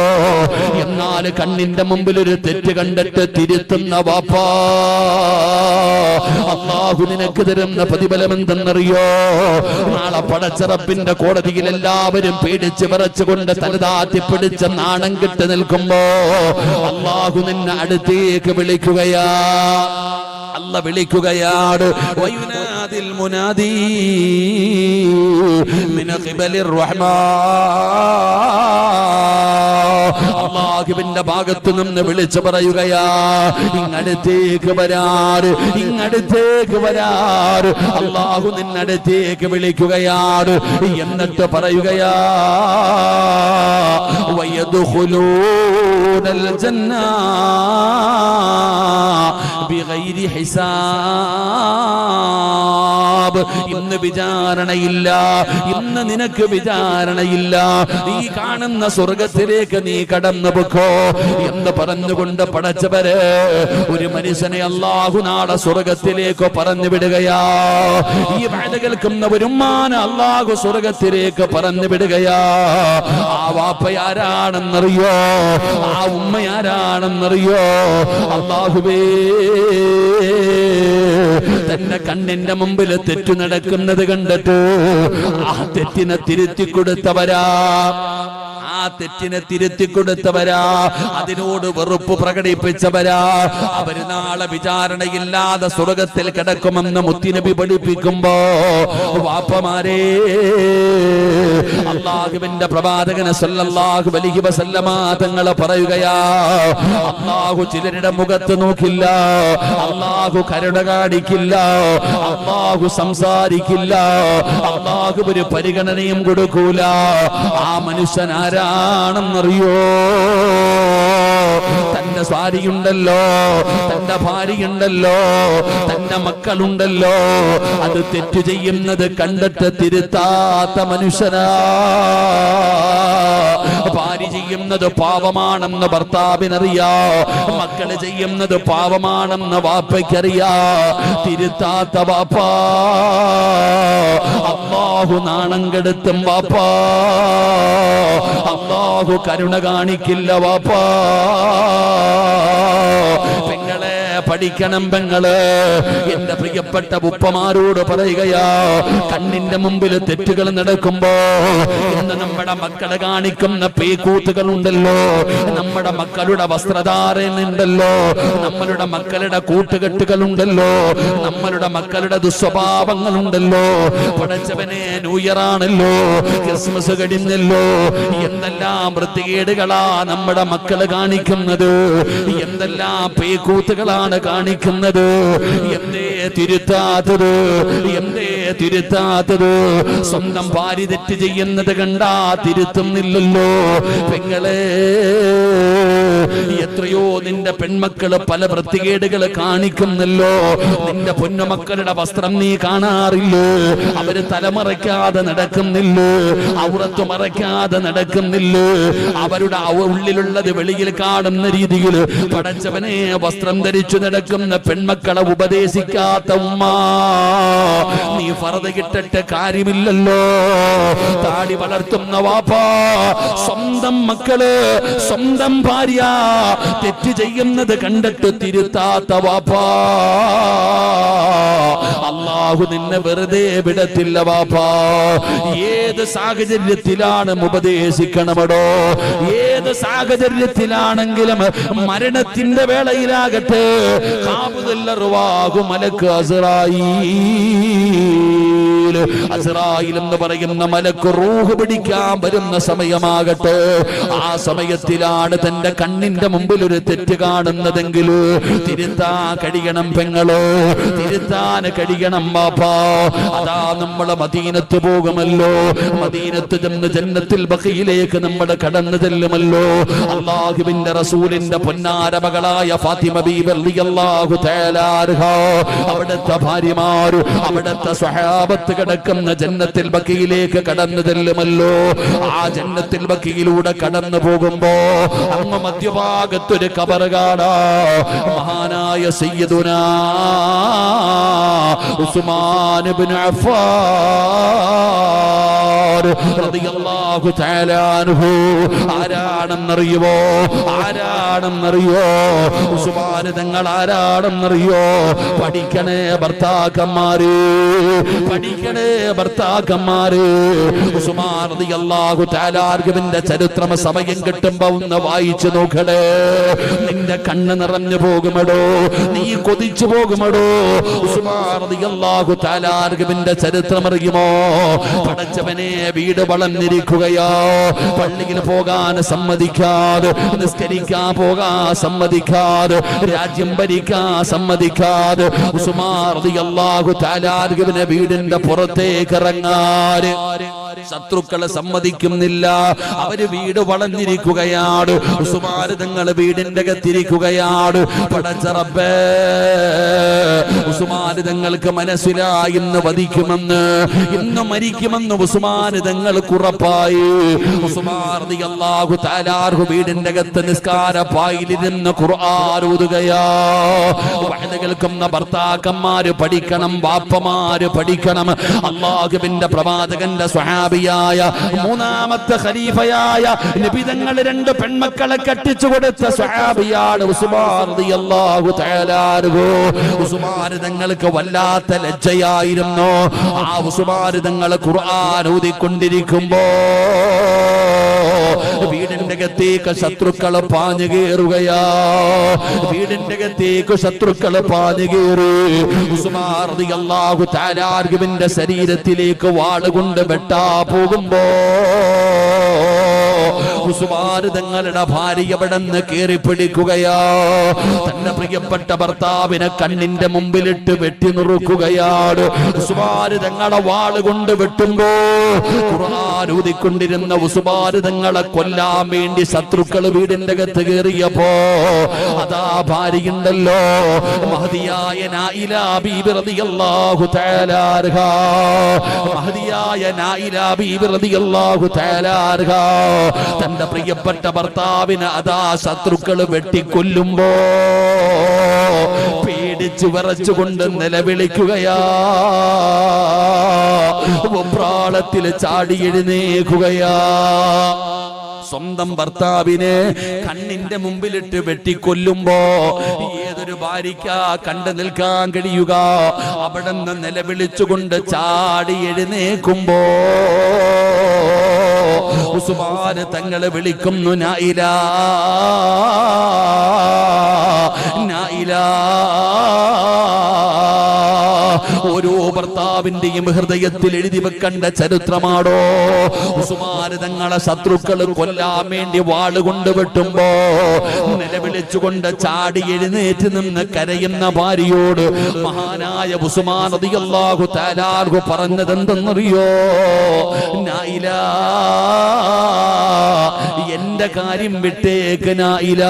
എന്നാൽ കണ്ണിന്റെ മുമ്പിൽ ഒരു തെറ്റ് കണ്ടിട്ട് തിരുത്തുന്ന വാപ്പാ, അല്ലാഹു നിനക്ക് തരുന്ന പ്രതിഫലം എന്തെന്നറിയോ? നാളെ പടച്ച റബ്ബിന്റെ കോടതിയിൽ എല്ലാവരും പേടിച്ച് വിറച്ചുകൊണ്ട് തലതാത്തി പിടിച്ച നാണം കെട്ട് നിൽക്കുമ്പോ അല്ലാഹു നിന്നെ അടുത്തേക്ക് വിളിക്കുകയാ. അല്ല വിളിക്കുകയാണ്. വയുനാദിൽ മുനാദി മിൻ ഖിബലിർ റഹ്മാൻ, അല്ലാഹുവിന്റെ ഭാഗത്തു നിന്ന് വിളിച്ചു പറയുകയാ, ഇങ്ങടുത്തേക്ക് വരാറ്, ഇങ്ങടുത്തേക്ക് വരാറ്. അല്ലാഹു നിന്നടുത്തേക്ക് വിളിക്കുകയാണ്. എന്നിട്ട് പറയുകയാ, വയദ്ഖുലൂനൽ ജന്ന ബിഗൈരി ഹിസാബ്. ഇന്ന് വിചാരണയില്ല, ഇന്ന് നിനക്ക് വിചാരണയില്ല. ഈ കാണുന്ന സ്വർഗത്തിലേക്ക് നീ കടന്നു പൊക്കോ എന്ന് പറഞ്ഞുകൊണ്ട് പടച്ചവര് ഒരു മനുഷ്യനെ അല്ലാഹു നാളെ സ്വർഗത്തിലേക്ക് പറഞ്ഞു വിടുകയാ. ഈ വഅദ് കേൾക്കുന്ന ഒരു ഉമ്മാനെ അല്ലാഹു സ്വർഗത്തിലേക്ക് പറഞ്ഞു വിടുകയാ. ആ വാപ്പയാരാണെന്നറിയോ? ആ ഉമ്മയാരാണെന്നറിയോ? അല്ലാഹുവേ, തന്റെ കണ്ണിന്റെ മുമ്പിൽ തെറ്റു നടക്കുന്നത് കണ്ടിട്ട് ആ തെറ്റിനെ തിരുത്തി കൊടുത്തവരാ. ആ തെറ്റിനെ തിരുത്തി കൊടുത്തവരാ, അതിനോട് വെറുപ്പ് പ്രകടിപ്പിച്ചവരാ. അവര് നാളെ വിചാരണയില്ലാതെ സ്വർഗത്തിൽ കിടക്കുമെന്ന് മുത്തുനബി പഠിപ്പിക്കുമ്പോ വാപ്പമാരേ, അല്ലാഹുവിന്റെ പ്രവാചകൻ സല്ലല്ലാഹു അലൈഹി വസല്ലമ തങ്ങൾ പറയുകയാ, അല്ലാഹു ചിലരുടെ മുഖത്ത് നോക്കില്ല, അല്ലാഹു കരുണ കാണിക്കില്ല, അല്ലാഹു സംസാരിക്കില്ല, അല്ലാഹു ഒരു പരിഗണനയും കൊടുക്കൂല. ആ മനുഷ്യൻ ആരാണെന്നറിയോ? തന്റെ ഭാര്യയുണ്ടല്ലോ, തന്റെ ഭാര്യയുണ്ടല്ലോ, തന്റെ മക്കളുണ്ടല്ലോ, അത് തെറ്റ് ചെയ്യുന്നത് കണ്ടിട്ട് തിരുത്താത്ത മനുഷ്യനാ. ഭാര്യ ചെയ്യുന്നത് പാപമാണെന്ന് ഭർത്താവിനറിയാ, മക്കള് ചെയ്യുന്നത് പാപമാണെന്ന് വാപ്പയ്ക്കറിയാ, തിരുത്താത്ത വാപ്പാ അല്ലാഹു നാണം കെടുത്തും വാപ്പാ, അല്ലാഹു കരുണ കാണിക്കില്ല വാപ്പാ. പെങ്ങളെ പഠിക്കണം പെങ്ങള്. എന്റെ പ്രിയപ്പെട്ട ഉപ്പമാരോട് പറയുകയാ, കണ്ണിന്റെ മുമ്പിൽ തെറ്റുകൾ നടക്കുമ്പോ ഇന്ന് നമ്മുടെ മക്കളെ കാണിക്കുന്ന പേക്കൂത്തുകൾ ഉണ്ടല്ലോ, നമ്മുടെ മക്കളുടെ വസ്ത്രധാരണുണ്ടല്ലോ, നമ്മളുടെ മക്കളുടെ കൂട്ടുകെട്ടുകൾ ഉണ്ടല്ലോ, നമ്മളുടെ മക്കളുടെ ദുസ്വഭാവങ്ങളുണ്ടല്ലോ. പടച്ചവനെ, ന്യൂ ഇയർ ആണല്ലോ, ക്രിസ്മസ് കഴിഞ്ഞല്ലോ, എന്തെല്ലാം വൃത്തികേടുകളാ നമ്മുടെ മക്കള് കാണിക്കുന്നത്, എന്തെല്ലാം പേക്കൂത്തുകളാണ് കാണിക്കുന്നത്. എന്തേ തിരുത്താത്തത്, എന്തേ തിരുത്താത്തത്? സ്വന്തം ഭാര്യ തെറ്റ് ചെയ്യുന്നത് കണ്ടാ തിരുത്തുന്നില്ലല്ലോ. പെങ്ങളെ, എത്രയോ നിന്റെ പെൺമക്കള് പല വൃത്തികേടുകൾ കാണിക്കുന്നല്ലോ. നിന്റെ പൊന്നുമക്കളുടെ വസ്ത്രം നീ കാണാറില്ലേ? അവര് തലമറയ്ക്കാതെ നടക്കുന്നില്ലേ? ഔറത്ത് മറയ്ക്കാതെ നടക്കുന്നില്ലേ? അവരുടെ ഉള്ളിലുള്ളത് വെളിയിൽ കാണുന്ന രീതിയിൽ പടച്ചവനെ വസ്ത്രം ധരിച്ചു നടക്കുന്ന പെൺമക്കളെ ഉപദേശിക്കാത്ത ഉമ്മ, നീ ഫർദ് കിട്ടിട്ട് കാര്യമില്ലല്ലോ. താടി വളർത്തുന്ന വാപ്പാ, സ്വന്തം മക്കള്, സ്വന്തം ഭാര്യ തെറ്റ് ചെയ്യുന്നത് കണ്ടിട്ട് തിരുത്താത്ത വാപ്പാ, അല്ലാഹു നിന്നെ വെറുതെ വിടത്തില്ല വാപ്പാ. ഏത് സാഹചര്യത്തിലാണ് ഉപദേശിക്കണമടോ, ഏത് സാഹചര്യത്തിലാണെങ്കിലും മരണത്തിന്റെ വേളയിലാകട്ടെ, മലക്ക് അസ്റായീൽ എന്ന് പറയുന്ന മലക്ക് റൂഹ് പിടിക്കാൻ വരുന്ന സമയമാകട്ടെ, ആ സമയത്തിലാണ് തന്റെ കണ്ണിന്റെ മുമ്പിൽ ഒരു തെറ്റ് കാണുന്നതെങ്കിൽ തിരുത്താൻ കഴിയണം പെങ്ങളോ, തിരുത്താൻ കഴിയണം ബാപ്പാ. അതാ നമ്മളെ മദീനത്ത് പോകുമല്ലോ, മദീനത്ത് ചെന്ന് ജന്നത്തുൽ ബഖീയിലേക്ക് നമ്മൾ കടന്നു ചെല്ലുമല്ലോ. അല്ലാഹുവിന്റെ റസൂലിന്റെ പൊന്നാര മകളായ ഫാത്തിമ ബീബി റളിയല്ലാഹു തആല അൻഹാ, അവിടുത്തെ ഭാര്യമാര്, അവിടുത്തെ സ്വഹാബത്ത് കിടക്കുന്ന ജന്നത്തുൽ ബഖീയിലേക്ക് കടന്നു ചെല്ലുമല്ലോ. ആ ജന്നത്തുൽ ബഖീയിലൂടെ കടന്നു പോകുമ്പോ അങ്ങ് മധ്യഭാഗത്തൊരു ഖബർ കാണാം. മഹാനായ സയ്യിദുനാ ഉസ്മാൻ ഇബ്നു അഫ്ഫാൻ റളിയല്ലാഹു തആല അൻഹു. ആരാണെന്നറിയുമോ? ആരാണെന്നറിയോ? ഉസ്മാൻ തങ്ങൾ ആരാണെന്നറിയോ? പഠിക്കണേ ഭർത്താക്കന്മാര്, പഠിക്കണേ ഭർത്താക്കന്മാര്. ഉസ്മാൻ റളിയല്ലാഹു തആല അൻഹുവിന്റെ ചരിത്രം സമയം കിട്ടുമ്പോ ഒന്ന് വായിച്ചു നോക്കണേ. നിന്റെ കണ്ണ് നിറഞ്ഞു പോകുമടോ, നീ കൊതിച്ചു പോകുമടോ. ഉസ്മാൻ റളിയല്ലാഹു തആല അൻഹുവിന്റെ ചരിത്രം അറിയുമോ? പടച്ചവനെ, വീട് വളർന്നിരിക്കുകയോ, പള്ളിയിൽ പോകാൻ സമ്മതിക്കാതെ, നിസ്കരിക്കാൻ പോകാൻ സമ്മതിക്കാതെ, രാജ്യം ഭരിക്കാൻ സമ്മതിക്കാതെ ഉസ്മാൻ റളിയല്ലാഹു തആല അൻഹുവിനെ വീടിന്റെ പുറത്തേക്ക് ഇറങ്ങാൻ ശത്രുക്കളെ സമ്മതിക്കുന്നില്ല. അവര് വീട് വളഞ്ഞിരിക്കുകയാണ്. ഉസ്മാൻ തങ്ങൾ വീടിന്റെ അകത്തിരിക്കുകയാണ്. പടച്ച റബ്ബേ, ഉസ്മാൻ തങ്ങൾക്ക് മനസ്സിലായി ഇന്ന് വധിക്കുമെന്ന്, ഇന്ന് മരിക്കുമെന്ന് ഉസ്മാൻ തങ്ങൾക്ക് ഉറപ്പായി. ഉസ്മാൻ റളിയല്ലാഹു തആല അൻഹു വീടിന്റെ അകത്ത് നിസ്കാരപ്പായിലിരുന്ന് ഖുർആൻ ഓതുകയാ. വഅദ കേൾക്കുന്ന ഭർത്താക്കന്മാര് പഠിക്കണം, ബാപ്പമാര് പഠിക്കണം. അല്ലാഹുവിന്റെ പ്രവാചകന്റെ സ്വഹാബ സഹാബിയായ മൂന്നാമത്തെ ഖലീഫയായ നബി തങ്ങൾ രണ്ട് പെൺമക്കളെ കെട്ടിച്ചു കൊടുത്ത സഹാബിയാണ് ഉസ്മാൻ റളിയല്ലാഹു തആല അൻഹു. ഉസ്മാൻ തങ്ങൾക്ക് വല്ലാത്ത ലജ്ജയായിരുന്നു. ആ ഉസ്മാൻ തങ്ങൾ ഖുർആൻ ഓതിക്കൊണ്ടിരിക്കുമ്പോ വീടിന്റെ അകത്തേക്ക് ശത്രുക്കൾ പാഞ്ഞു കയറുകയാ. വീടിന്റെ അകത്തേക്ക് ശത്രുക്കൾ പാഞ്ഞു കയറി. ഉസ്മാൻ റളിയല്ലാഹു തആല അൻഹുവിന്റെ ശരീരത്തിലേക്ക് വാളുകൊണ്ട് വെട്ടാ പോകുമ്പോ ഉസ്മാൻ തങ്ങളുടെ ഭാര്യ അവിടുന്ന് കയറി പിടിക്കുകയാ. തന്റെ പ്രിയപ്പെട്ട ഭർത്താവിനെ കണ്ണിന്റെ മുമ്പിലിട്ട് വെട്ടി നുറുക്കുകയാണ്. ഉസ്മാൻ തങ്ങളെ വാളുകൊണ്ട് വെട്ടുമ്പോ ഖുർആൻ ഓതിക്കൊണ്ടിരുന്ന ഉസ്മാൻ തങ്ങളെ കൊല്ലാൻ വേണ്ടി ശത്രുക്കൾ വീടിന്റെ അകത്ത് കയറിയപ്പോ അതാ ഭാര്യയുണ്ടല്ലോ മഹദിയായ നായില ബീബി റളിയല്ലാഹു തആല അൻഹാ. മഹദിയായ നായില ബീബി റളിയല്ലാഹു തആല അൻഹാ തന്റെ പ്രിയപ്പെട്ട ഭർത്താവിനെ അതാ ശത്രുക്കൾ വെട്ടിക്കൊല്ലുമ്പോ പേടിച്ചു വിറച്ചുകൊണ്ട് നിലവിളിക്കുകയാ. വെപ്രാളത്തിൽ ചാടി എഴുന്നേൽക്കുകയാ. സ്വന്തം ഭർത്താവിനെ കണ്ണിന്റെ മുമ്പിലിട്ട് വെട്ടിക്കൊല്ലുമ്പോ ഏതൊരു ഭാര്യയ്ക്കാ കണ്ടു നിൽക്കാൻ കഴിയുക? അവിടെ നിന്ന് നിലവിളിച്ചുകൊണ്ട് ചാടി എഴുന്നേൽക്കുമ്പോ ഉസ്മാൻ തങ്ങളെ വിളിക്കുന്നു, നായില നായില. ഓരോ ഭർത്താവിന്റെയും ഹൃദയത്തിൽ എഴുതി വെക്കേണ്ട ചരിത്രമാണോ ഉസ്മാൻ തങ്ങളെ ശത്രുക്കൾ കൊല്ലാൻ വേണ്ടി വാളുകൊണ്ട് വെട്ടുമ്പോ നിലവിളിച്ചുകൊണ്ട് ചാടി എഴുന്നേറ്റ് നിന്ന് കരയുന്ന ഭാര്യയോട് മഹാനായ ഉസ്മാൻ റളിയല്ലാഹു തആല അൻഹു പറഞ്ഞത് എന്തെന്നറിയോ? നായില, എന്റെ കാര്യം വിട്ടേക്ക് നായില,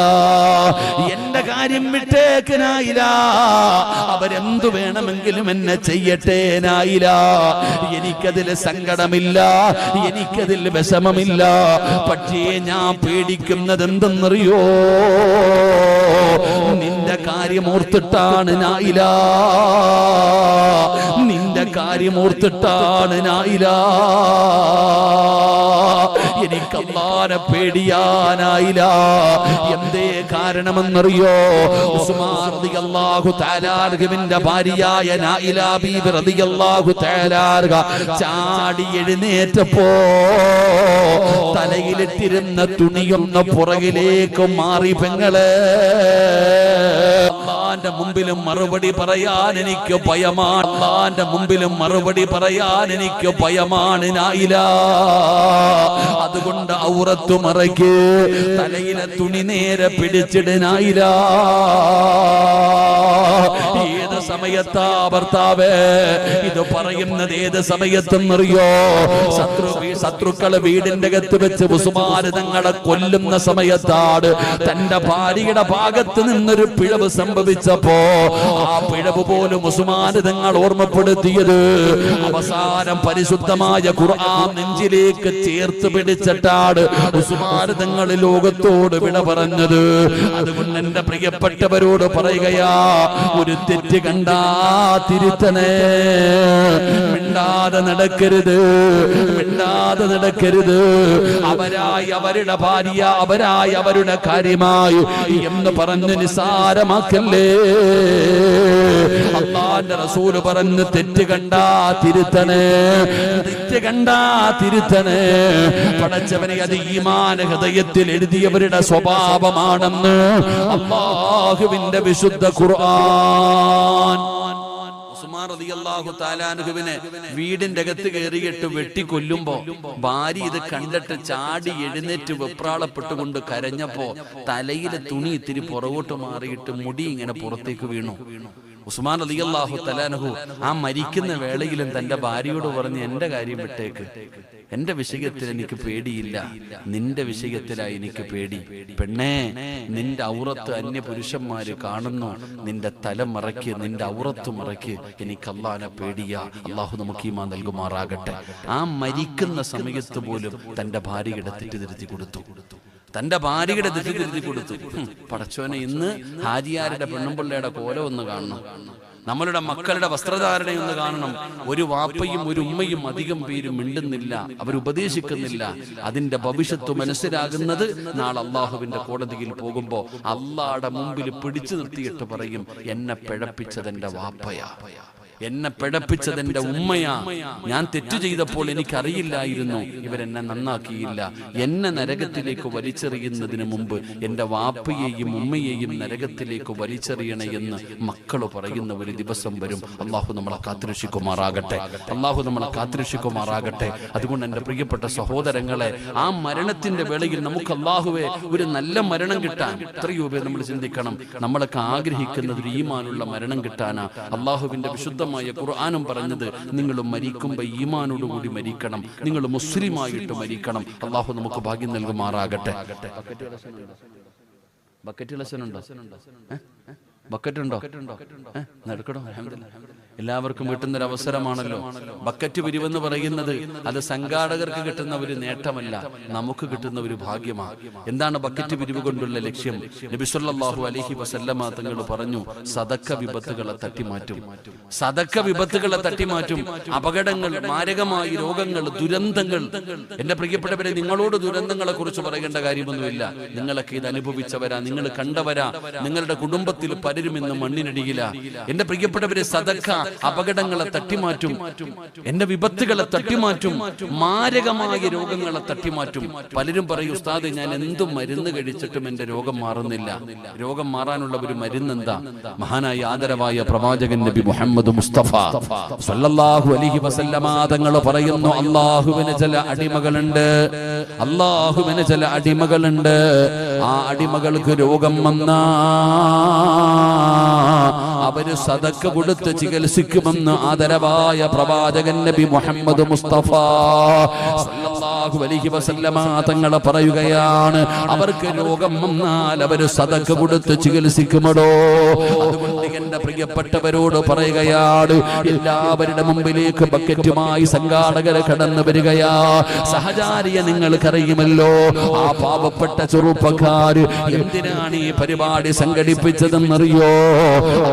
എന്റെ കാര്യം വിട്ടേക്ക് നായില. അവരെന്തു വേണമെങ്കിലും എന്നെ ചെയ്യട്ടെ നായില, എനിക്കതിൽ സങ്കടമില്ല, എനിക്കതിൽ വിഷമമില്ല. പക്ഷേ ഞാൻ പേടിക്കുന്നത് എന്തെന്നറിയോ? നിന്റെ കാര്യം ഓർത്തിട്ടാണ് നായില, നിന്റെ കാര്യം ഓർത്തിട്ടാണ് നായില. എനിക്ക് അല്ലാഹുവിനെ പേടിയാനായില്ല. എന്തേ കാരണമെന്നറിയോ? ഉസ്മാൻ റളിയല്ലാഹു തആല അൻഹുവിന്റെ ഭാര്യയായ നായില ബീബി റളിയല്ലാഹു തആല അൻഹ ചാടി എഴുന്നേറ്റപ്പോ തലയിലിട്ടിരുന്ന തുണിയൊന്ന് പുറകിലേക്ക് മാറി. പെങ്ങളെ, അല്ലാഹുവിന്റെ മുമ്പിലും മറുപടി പറയാൻ എനിക്ക് ഭയമാണ്. അല്ലാഹുവിന്റെ മുമ്പിലും മറുപടി പറയാൻ എനിക്ക് ഭയമാണ് നായില. അതുകൊണ്ട് ഔറത്തു മറയ്ക്ക്, തലയിലെ തുണി നേരെ പിടിച്ചിട് നായില. ഏത് സമയത്താ ഭർത്താവ് ഇത് പറയുന്നത്? ഏത് സമയത്തെന്നറിയോ? ശത്രുക്കള് വീടിന്റെ അകത്ത് വെച്ച് ഉസ്മാൻ തങ്ങളെ കൊല്ലുന്ന സമയത്താണ്. തന്റെ ഭാര്യയുടെ ഭാഗത്ത് നിന്നൊരു പിഴവ് സംഭവിച്ചപ്പോ ആ പിഴവ് പോലും ഉസ്മാൻ തങ്ങൾ ഓർമ്മപ്പെടുത്തിയത് അവസാനം പരിശുദ്ധമായ ഖുർആൻ നെഞ്ചിലേക്ക് ചേർത്ത് പിടിച്ചിട്ടാണ് ഉസ്മാൻ തങ്ങൾ ലോകത്തോട് വിട പറഞ്ഞത്. അതുകൊണ്ട് എന്റെ പ്രിയപ്പെട്ടവരോട് പറയുകയാ, ഒരു തെറ്റ് കണ്ടാ തിരുത്തണേ. മിണ്ടാതെ നടക്കരുത്, മിണ്ടാതെ നടക്കരുത്. അവരായി അവരുടെ ഭാര്യ, അവരായി അവരുടെ കാര്യമായി എന്ന് പറഞ്ഞ് നിസാരമാക്കല്ലേ. അല്ലാഹുവിന്റെ റസൂല് പറഞ്ഞു, തെറ്റ് കണ്ടാ തിരുത്തണേ, തെറ്റ് കണ്ടാ തിരുത്തണേ. പടച്ചവനെ, അത് ഈമാൻ ഹൃദയത്തിൽ എഴുതിയവരുടെ സ്വഭാവമാണെന്ന് അല്ലാഹുവിന്റെ വിശുദ്ധ ഖുർആൻ. ഉസ്മാൻ റളിയല്ലാഹു തആല അൻഹുവിനെ വീടിന്റെ അകത്ത് കയറിയിട്ട് വെട്ടിക്കൊല്ലുമ്പോ ഭാര്യ ഇത് കണ്ടിട്ട് ചാടി എഴുന്നേറ്റ് വെപ്രാളപ്പെട്ടുകൊണ്ട് കരഞ്ഞപ്പോ തലയിലെ തുണി ഇത്തിരി പുറകോട്ട് മാറിയിട്ട് മുടി ഇങ്ങനെ പുറത്തേക്ക് വീണു. ഉസ്മാൻ റളിയല്ലാഹു തആല അൻഹു ആ മരിക്കുന്ന വേളയിലും തന്റെ ഭാര്യയോട് പറഞ്ഞു, എന്റെ കാര്യം വിട്ടേക്ക്, എന്റെ വിഷയത്തിൽ എനിക്ക് പേടിയില്ല, നിന്റെ വിഷയത്തിലായി എനിക്ക് പേടി. പെണ്ണേ, നിന്റെ ഔറത്ത് അന്യ പുരുഷന്മാര് കാണുന്നു, നിന്റെ തല മറയ്ക്ക്, നിന്റെ ഔറത്ത് മറയ്ക്ക്. എനിക്ക് അല്ലാഹുവിനെ പേടിയാ. അല്ലാഹു നമുക്ക് ഈമാൻ നൽകുമാറാകട്ടെ. ആ മരിക്കുന്ന സമയത്ത് പോലും തന്റെ ഭാര്യയുടെ തെറ്റ് തിരുത്തി കൊടുത്തു, തന്റെ ഭാര്യയുടെ തെറ്റ് തിരുത്തി കൊടുത്തു. പടച്ചോനെ, ഇന്ന് ഹാജിയാരുടെ പെണ്ണുമ്പിള്ളയുടെ കോലം ഒന്ന് കാണണം. നമ്മളുടെ മക്കളുടെ വസ്ത്രധാരണയൊന്ന് കാണണം. ഒരു വാപ്പയും ഒരു ഉമ്മയും അധികം പേരും മിണ്ടുന്നില്ല, അവരുപദേശിക്കുന്നില്ല. അതിന്റെ ഭവിഷ്യത്ത് മനസ്സിലാകുന്നത് നാളെ അള്ളാഹുവിന്റെ കോടതിയിൽ പോകുമ്പോ അള്ളാഹുടെ മുമ്പിൽ പിടിച്ചു നിർത്തിയിട്ട് പറയും, എന്നെ പിഴപ്പിച്ചതെന്റെ വാപ്പയാ, എന്നെ പിഴപ്പിച്ചതെന്റെ ഉമ്മയാ, ഞാൻ തെറ്റു ചെയ്തപ്പോൾ എനിക്കറിയില്ലായിരുന്നു, ഇവരെന്നെ നന്നാക്കിയില്ല. എന്നെ നരകത്തിലേക്ക് വലിച്ചെറിയുന്നതിന് മുമ്പ് എന്റെ വാപ്പയെയും ഉമ്മയെയും നരകത്തിലേക്ക് വലിച്ചെറിയണേ എന്ന് മക്കൾ പറയുന്ന ഒരു ദിവസം വരും. അള്ളാഹു നമ്മളെ കാത്തുരക്ഷിക്കുമാറാകട്ടെ, അള്ളാഹു നമ്മളെ കാത്തുരക്ഷിക്കുമാറാകട്ടെ. അതുകൊണ്ട് എന്റെ പ്രിയപ്പെട്ട സഹോദരങ്ങളെ, ആ മരണത്തിന്റെ വേളയിൽ നമുക്ക് അള്ളാഹുവെ ഒരു നല്ല മരണം കിട്ടാൻ എത്രയോ പേർ നമ്മൾ ചിന്തിക്കണം. നമ്മളൊക്കെ ആഗ്രഹിക്കുന്നത് ഒരു ഈമാനുള്ള മരണം കിട്ടാനാ. അള്ളാഹുവിന്റെ വിശുദ്ധ ഖുർആനും പറഞ്ഞത്, നിങ്ങൾ മരിക്കുമ്പോൾ ഈമാനോടുകൂടി മരിക്കണം, നിങ്ങൾ മുസ്ലിമായിട്ട് മരിക്കണം. അള്ളാഹു നമുക്ക് ഭാഗ്യം നൽകുമാറാകട്ടെ. ബക്കറ്റ് ലക്ഷനുണ്ടോ? ബക്കറ്റ് ഉണ്ടോ? നടക്കണോ? എല്ലാവർക്കും കിട്ടുന്നൊരു അവസരമാണല്ലോ ബക്കറ്റ് പിരിവെന്ന് പറയുന്നത്. അത് സംഘാടകർക്ക് കിട്ടുന്ന ഒരു നേട്ടമല്ല, നമുക്ക് കിട്ടുന്ന ഒരു ഭാഗ്യമാണ്. എന്താണ് ബക്കറ്റ് പിരിവ് കൊണ്ടുള്ള ലക്ഷ്യം? നബി സല്ലല്ലാഹു അലൈഹി വസല്ലമ തങ്ങൾ പറഞ്ഞു, സദക്ക വിപത്തുകളെ തട്ടിമാറ്റും, സദക്ക വിപത്തുകളെ തട്ടിമാറ്റും. അപകടങ്ങൾ, മാരകമായ രോഗങ്ങൾ, ദുരന്തങ്ങൾ. എന്റെ പ്രിയപ്പെട്ടവരെ, നിങ്ങളോട് ദുരന്തങ്ങളെ കുറിച്ച് പറയേണ്ട കാര്യമൊന്നുമില്ല. നിങ്ങളൊക്കെ ഇത് അനുഭവിച്ചവരാ, നിങ്ങൾ കണ്ടവരാ. നിങ്ങളുടെ കുടുംബത്തിൽ പലരും ഇന്ന് മണ്ണിനടിയില്ല. എന്റെ പ്രിയപ്പെട്ടവരെ, സദക്ക അപകടങ്ങളെ തട്ടിമാറ്റും, എന്റെ വിപത്തുകളെ തട്ടിമാറ്റും, മാരകമായ രോഗങ്ങളെ തട്ടിമാറ്റും. പലരും പറയും, ഉസ്താദ് ഞാൻ എന്തും മരുന്ന് കഴിച്ചിട്ടും എന്റെ രോഗം മാറുന്നില്ല. രോഗം മാറാനുള്ള ഒരു മരുന്ന് എന്താ? മഹാനായ ആദരവായ പ്രവാചകൻ നബി മുഹമ്മദ് മുസ്തഫ സല്ലല്ലാഹു അലൈഹി വസല്ലമ തങ്ങൾ പറയുന്നു, അല്ലാഹുവിന് ചില അടിമകളുണ്ട്, അല്ലാഹുവിന് ചില അടിമകളുണ്ട്. ആ അടിമകൾക്ക് രോഗം വന്നാ അവര് സദക്ക കൊടുത്ത് ചികിത്സിക്കുമെന്ന് ആദരവായ പ്രവാചകൻ നബി മുഹമ്മദ് മുസ്തഫ സല്ലല്ലാഹു അലൈഹി വസല്ലമ തങ്ങൾ പറയുകയാണ്, അവർക്ക് രോഗം വന്നാൽ അവര് സദക്ക കൊടുത്ത് ചികിത്സിക്കുമടോ. അതുകൊണ്ട് എന്റെ പ്രിയപ്പെട്ടവരോട് പറയുകയാണ്, എല്ലാവരുടെ മുമ്പിലേക്ക് ബക്കറ്റുമായി സംഘാടകര് കടന്നു വരികയാ. സഹചാരിയെ നിങ്ങൾക്കറിയുമല്ലോ, ആ പാവപ്പെട്ട ചെറുപ്പക്കാര് എന്തിനാണ് ഈ പരിപാടി സംഘടിപ്പിച്ചതെന്നറിയോ?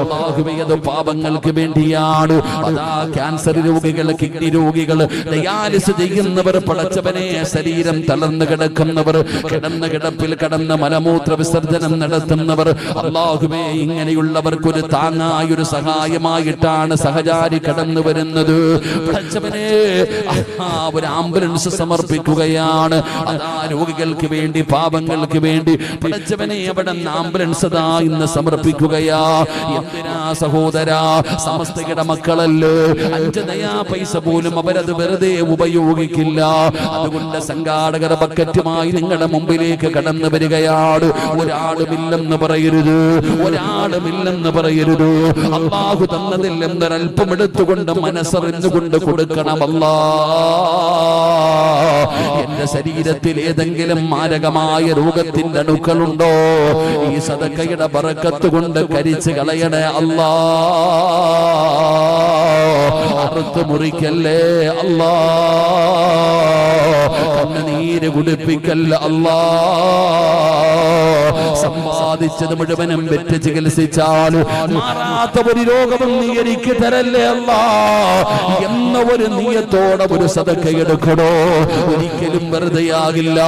അല്ലാഹുവേ, പാപങ്ങൾക്ക് വേണ്ടിയാണ്. അതാ ക്യാൻസർ രോഗികൾ, കിഡ്നി രോഗികൾ, ഡയാലിസ് ചെയ്യുന്നവർ, പടച്ചവനെ ശരീരം തളർന്നു കിടക്കുന്നവർ, കിടന്ന കിടപ്പിൽ കടന്ന് മലമൂത്ര വിസർജനം നടത്തുന്നവർ, അല്ലാഹുവേ ഇങ്ങനെയുള്ളവർക്കൊരു താങ്ങായൊരു സഹായമായിട്ടാണ് സഹചാരി കടന്നു വരുന്നത്. പടച്ചവനെ, ഒരു ആംബുലൻസ് സമർപ്പിക്കുകയാണ്. അതാ രോഗികൾക്ക് വേണ്ടി, പാപങ്ങൾക്ക് വേണ്ടി പടച്ചവനെ അവിടെ ആംബുലൻസ് ഇന്ന് സമർപ്പിക്കുകയാ. എന്തിനാ സഹോദരാ? സമസ്തയുടെ മക്കളല്ലേ, 5 നയാ പൈസ പോലും അവരത് വെറുതെ ഉപയോഗിക്കില്ല. അതുകൊണ്ട് സംഘാടകർ ബക്കറ്റുമായി നിങ്ങളുടെ മുമ്പിലേക്ക് കടന്നു വരികയാണ്. ഒരാളുമില്ലെന്ന് പറയരുത്, ഒരാളുമില്ലെന്ന് പറയരുത്. അല്ലാഹു തന്നതിൽ എന്തൊരൽപ്പം എടുത്തുകൊണ്ട് മനസ്സറിഞ്ഞുകൊണ്ട് കൊടുക്കണമല്ലാ. എന്റെ ശരീരത്തിൽ ഏതെങ്കിലും മാരകമായ രോഗത്തിന്റെ അണുക്കളുണ്ടോ? ഈ സദക്കയുടെ ബറക്കത്ത് കൊണ്ട് കരിച്ചു കളയണേ അല്ലാ. അറുത്ത് മുറിക്കല്ലേ അല്ലാ, കണ്ണുനീര് കുടിപ്പിക്കല്ല അല്ലാ. സമ്പാദിച്ചത് മുഴുവനും വെറ്റ് ചികിത്സിച്ചാൽ മാറാത്ത ഒരു രോഗവും നീ എനിക്ക് തരല്ലേ അല്ലാ എന്ന ഒരു നിയത്തോടെ ഒരു സദക്ക എടുക്കണോ. ഒരിക്കലും വെറുതെയാകില്ല,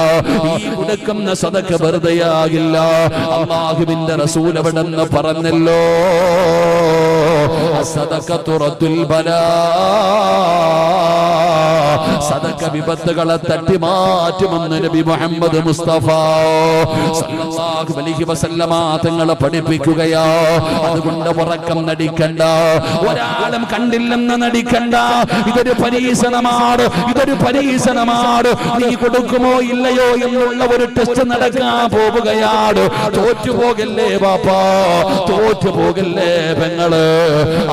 ഈ കൊടുക്കുന്ന സദക്ക വെറുതെയാകില്ല. അല്ലാഹുവിന്റെ റസൂൽ അവിടെന്ന് പറഞ്ഞല്ലോ, സദഖത്തു റദ്ദുൽ ബലാ, സദക്ക വിപത്തുകളെ തട്ടിമാറ്റുമെന്ന് നബി മുഹമ്മദ് മുസ്തഫ സല്ലല്ലാഹു അലൈഹി വസല്ലമ തങ്ങളെ പഠിപ്പിക്കുകയാ. അതുകൊണ്ട് ഉറക്കം നടിക്കണ്ട, ഒരാളും കണ്ടില്ലെന്ന് നടിക്കണ്ട. ഇതൊരു പരീക്ഷണമാണ്, ഇതൊരു പരീക്ഷണമാണ്. നീ കൊടുക്കുമോ ഇല്ലയോ എന്നുള്ള ഒരു ടെസ്റ്റ് നടക്കാൻ പോവുകയാണ്. തോറ്റുപോകല്ലേ ബാപ്പാ, തോറ്റുപോകല്ലേ പെങ്ങള്.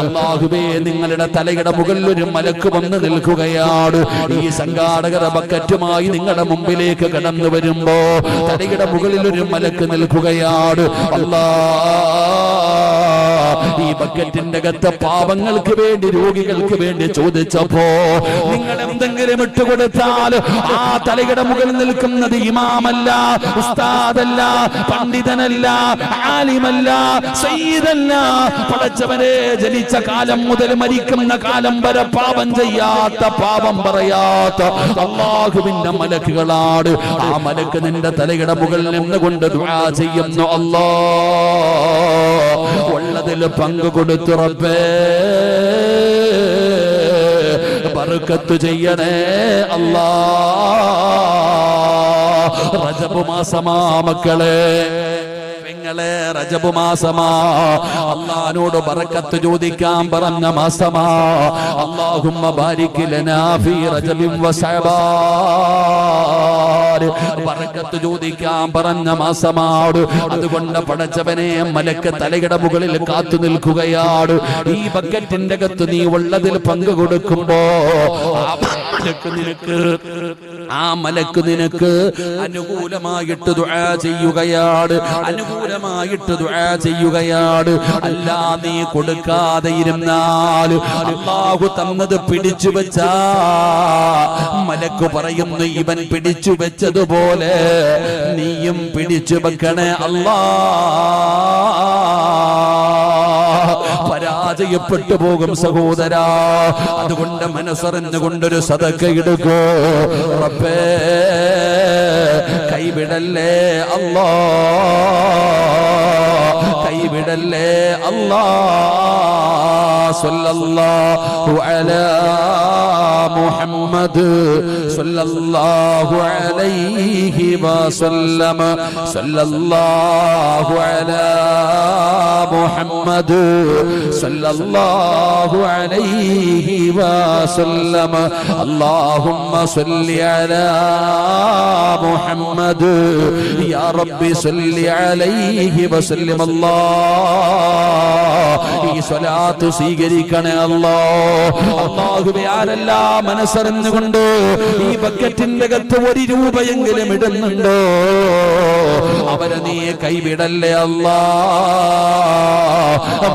അല്ലാഹുവേ, നിങ്ങളുടെ തലയുടെ മുകളിൽ ഒരു മലക്ക് വന്ന് നിൽക്കുകയാണ്. ഈ സംഘാടകർ ബക്കറ്റുമായി നിങ്ങളുടെ മുമ്പിലേക്ക് കടന്നു വരുമ്പോ തലയുടെ മുകളിൽ ഒരു മലക്ക് നിൽക്കുകയാണ്. അല്ലാഹ് ഈ ബക്കറ്റിന്റെ അകത്ത് പാപങ്ങൾക്ക് വേണ്ടി രോഗികൾക്ക് വേണ്ടി ചോദിച്ചപ്പോ നിങ്ങൾ എന്തെങ്കിലും ഇട്ടുകൊടുത്താൽ ആ തലയുടെ മുകളിൽ നിൽക്കുന്നത് ഇമാമല്ല, ഉസ്താദല്ല, പണ്ഡിതനല്ല, ആലിമല്ല, സയ്യിദല്ല, പടച്ചവനെ ജനിച്ച കാലം മുതൽ മരിക്കുന്ന കാലം വരെ പാപം ചെയ്യാത്ത, പാപം പറയാത്ത അല്ലാഹുവിന്റെ മലക്കുകളാണ്. ആ മലക്ക് നിന്റെ തലയുടെ മുകളിൽ നിന്നുകൊണ്ട് ദുആ ചെയ്യുന്നു. അല്ലാഹ് ഉള്ളതിൽ പങ്കു കൊടുത്തു റബ്ബേ ബർക്കത്ത് ചെയ്യണേ അല്ലാഹ്. റജബ് മാസമാ മക്കളെ, റജബ് മാസമാ, അല്ലാഹുവോട് ബറക്കത്ത് ചോദിക്കാൻ പറഞ്ഞ മാസമാ. അല്ലാഹുമ്മ ബാരിക് ലനാ ഫീ റജബിൻ വ ശഅബാൻ, ബറക്കത്ത് ചോദിക്കാൻ പറഞ്ഞ മാസമാണ്. അതുകൊണ്ട് പടച്ചവനെ മലക്ക് തലയുടെ മുകളിൽ കാത്തു നിൽക്കുകയാണ്. ഈ ബക്കറ്റിന്റെ അകത്ത് നീ ഉള്ളതിൽ പങ്കു കൊടുക്കുമ്പോ ആ മലക്ക് നിനക്ക് അനുകൂലമായിട്ട് ദുആ ചെയ്യുകയാണ്, അനുകൂലമായിട്ട് ദുആ ചെയ്യുകയാണ്. അല്ല നീ കൊടുക്കാതെ ഇരുന്നാൽ അല്ലാഹു തന്നത് പിടിച്ചു വെച്ചാ മലക്ക് പറയുന്നു ഇവൻ പിടിച്ചു വെച്ചതുപോലെ നീയും പിടിച്ചു വെക്കണേ അല്ലാഹ്. പരാജയപ്പെട്ടു പോകും സഹോദരാ. അതുകൊണ്ട് മനസ്സറിഞ്ഞുകൊണ്ടൊരു സദഖ എടുക്കൂ. റബ്ബേ കൈവിടല്ലേ അല്ലാഹ്, കൈവിടല്ലേ അല്ലാഹ്. സല്ലല്ലാഹു അലാ മുഹമ്മദ് സല്ലല്ലാഹു അലൈഹി വസല്ലം, സല്ലല്ലാഹു അലാ മുഹമ്മദ് സല്ലല്ലാഹു അലൈഹി വസല്ലം. അല്ലാഹുമ്മ സല്ലി അലാ മുഹമ്മദ് യാ റബ്ബി സല്ലി അലൈഹി വസല്ലം. അല്ലാഹ് ഈ സ്വലാത്ത് സ്വീകരിക്കണേ അല്ലാഹ്. അല്ലാഹുവേ ആരെല്ലാം മനസ്സറിഞ്ഞുകൊണ്ട് ഈ ബക്കറ്റിന്റെ അകത്ത് 1 രൂപയെങ്കിലും ഇടുന്നുണ്ടോ അവരെ നീ കൈവിടല്ലേ അല്ലാഹ്.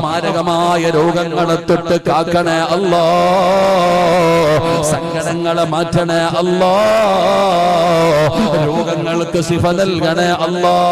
മാരകമായ രോഗങ്ങളെ തൊട്ട് കാക്കണേ അല്ലാഹ്. സങ്കടങ്ങളെ മാറ്റണേ അല്ലാഹ്. രോഗങ്ങൾക്ക് ശിഫ നൽകണേ അല്ലാഹ്.